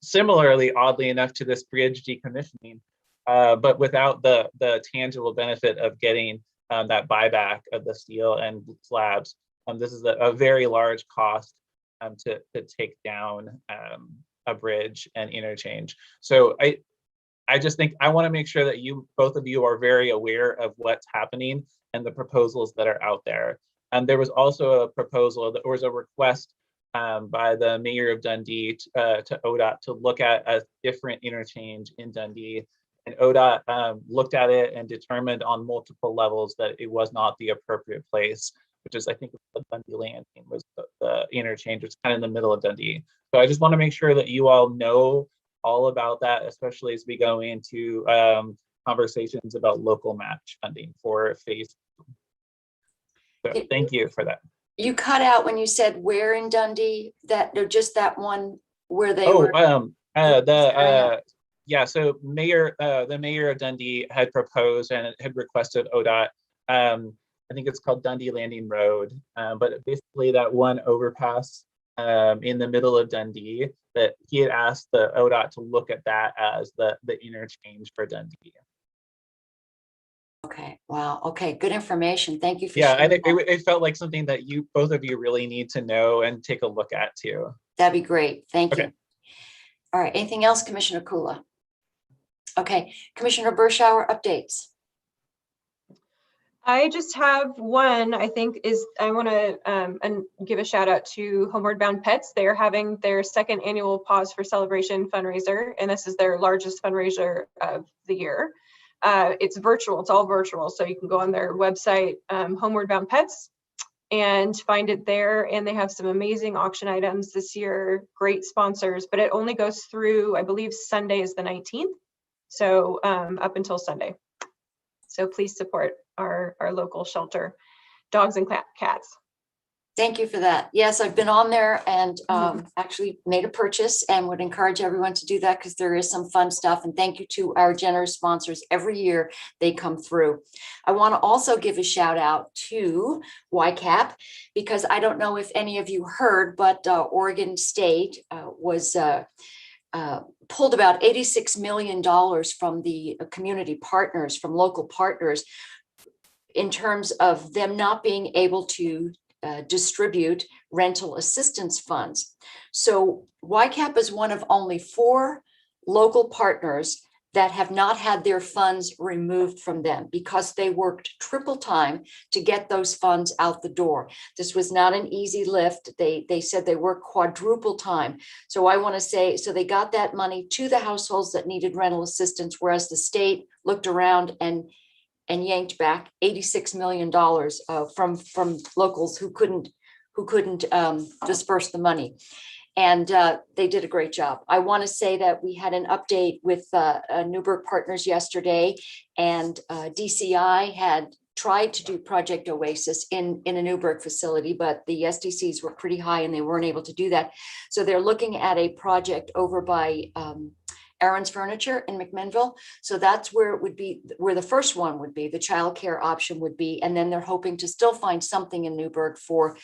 [SPEAKER 3] similarly, oddly enough, to this bridge decommissioning, but without the tangible benefit of getting that buyback of the steel and slabs. This is a very large cost to take down a bridge and interchange. So I just think I want to make sure that both of you are very aware of what's happening and the proposals that are out there. And there was also a proposal, there was a request by the mayor of Dundee to ODOT to look at a different interchange in Dundee. And ODOT looked at it and determined on multiple levels that it was not the appropriate place, which is, I think, the Dundee Landing was the interchange. It's kind of in the middle of Dundee. So I just want to make sure that you all know all about that, especially as we go into conversations about local match funding for phase 2. So thank you for that.
[SPEAKER 2] You cut out when you said where in Dundee, just that one where they were.
[SPEAKER 3] Yeah, so the mayor of Dundee had proposed and had requested ODOT, I think it's called Dundee Landing Road, but basically that one overpass in the middle of Dundee, that he had asked the ODOT to look at that as the interchange for Dundee.
[SPEAKER 2] Okay, wow, okay, good information. Thank you for
[SPEAKER 3] Yeah, I
[SPEAKER 2] sharing
[SPEAKER 3] think
[SPEAKER 2] that.
[SPEAKER 3] it felt like something that both of you really need to know and take a look at too.
[SPEAKER 2] That'd be great, thank
[SPEAKER 3] Okay.
[SPEAKER 2] you. All right, anything else, Commissioner Kula? Okay, Commissioner Bershauer, updates.
[SPEAKER 1] I just have one, I think, I want to give a shout out to Homeward Bound Pets. They're having their second annual Pause for Celebration fundraiser, and this is their largest fundraiser of the year. It's virtual, it's all virtual, so you can go on their website, Homeward Bound Pets, and find it there. And they have some amazing auction items this year, great sponsors, but it only goes through, I believe, Sunday is the 19th. So up until Sunday. So please support our local shelter, dogs and cats.
[SPEAKER 2] Thank you for that. Yes, I've been on there and actually made a purchase, and would encourage everyone to do that because there is some fun stuff. And thank you to our generous sponsors. Every year they come through. I want to also give a shout out to YCAP, because I don't know if any of you heard, but Oregon State was pulled about $86 million from the community partners, from local partners, in terms of them not being able to distribute rental assistance funds. So YCAP is one of only 4 local partners that have not had their funds removed from them because they worked triple time to get those funds out the door. This was not an easy lift. They said they worked quadruple time. So I want to say, so they got that money to the households that needed rental assistance, whereas the state looked around and yanked back $86 million from locals who couldn't disperse the money. And they did a great job. I want to say that we had an update with Newburgh Partners yesterday, and DCI had tried to do Project Oasis in a Newburgh facility, but the SDCs were pretty high and they weren't able to do that. So they're looking at a project over by Aaron's Furniture in McMinnville. So that's where it would be, where the first one would be, the childcare option would be. And then they're hoping to still find something in Newburgh for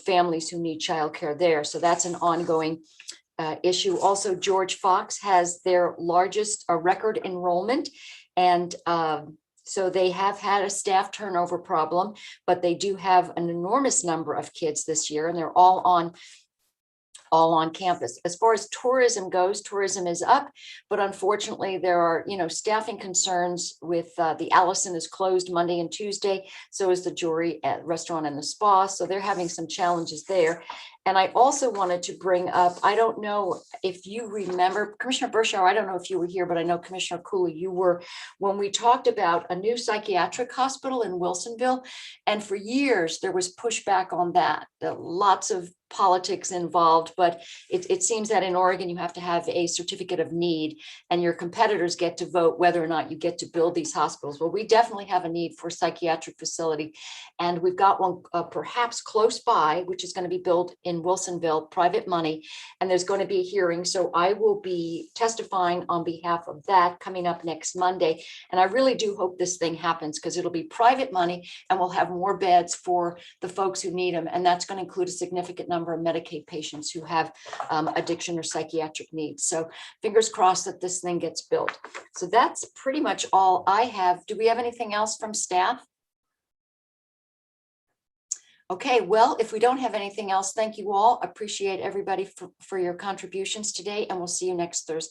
[SPEAKER 2] families who need childcare there. So that's an ongoing issue. Also, George Fox has their largest record enrollment. And so they have had a staff turnover problem, but they do have an enormous number of kids this year, and they're all on campus. As far as tourism goes, tourism is up, but unfortunately there are, staffing concerns with the Allison is closed Monday and Tuesday. So is the Jewelry Restaurant and the Spa. So they're having some challenges there. And I also wanted to bring up, I don't know if you remember, Commissioner Bershauer, I don't know if you were here, but I know Commissioner Cooley, you were, when we talked about a new psychiatric hospital in Wilsonville. And for years, there was pushback on that. Lots of politics involved, but it seems that in Oregon, you have to have a certificate of need and your competitors get to vote whether or not you get to build these hospitals. Well, we definitely have a need for a psychiatric facility. And we've got one perhaps close by, which is going to be built in Wilsonville, private money, and there's going to be a hearing. So I will be testifying on behalf of that coming up next Monday. And I really do hope this thing happens because it'll be private money and we'll have more beds for the folks who need them. And that's going to include a significant number of Medicaid patients who have addiction or psychiatric needs. So fingers crossed that this thing gets built. So that's pretty much all I have. Do we have anything else from staff? Okay, well, if we don't have anything else, thank you all. Appreciate everybody for your contributions today, and we'll see you next Thursday.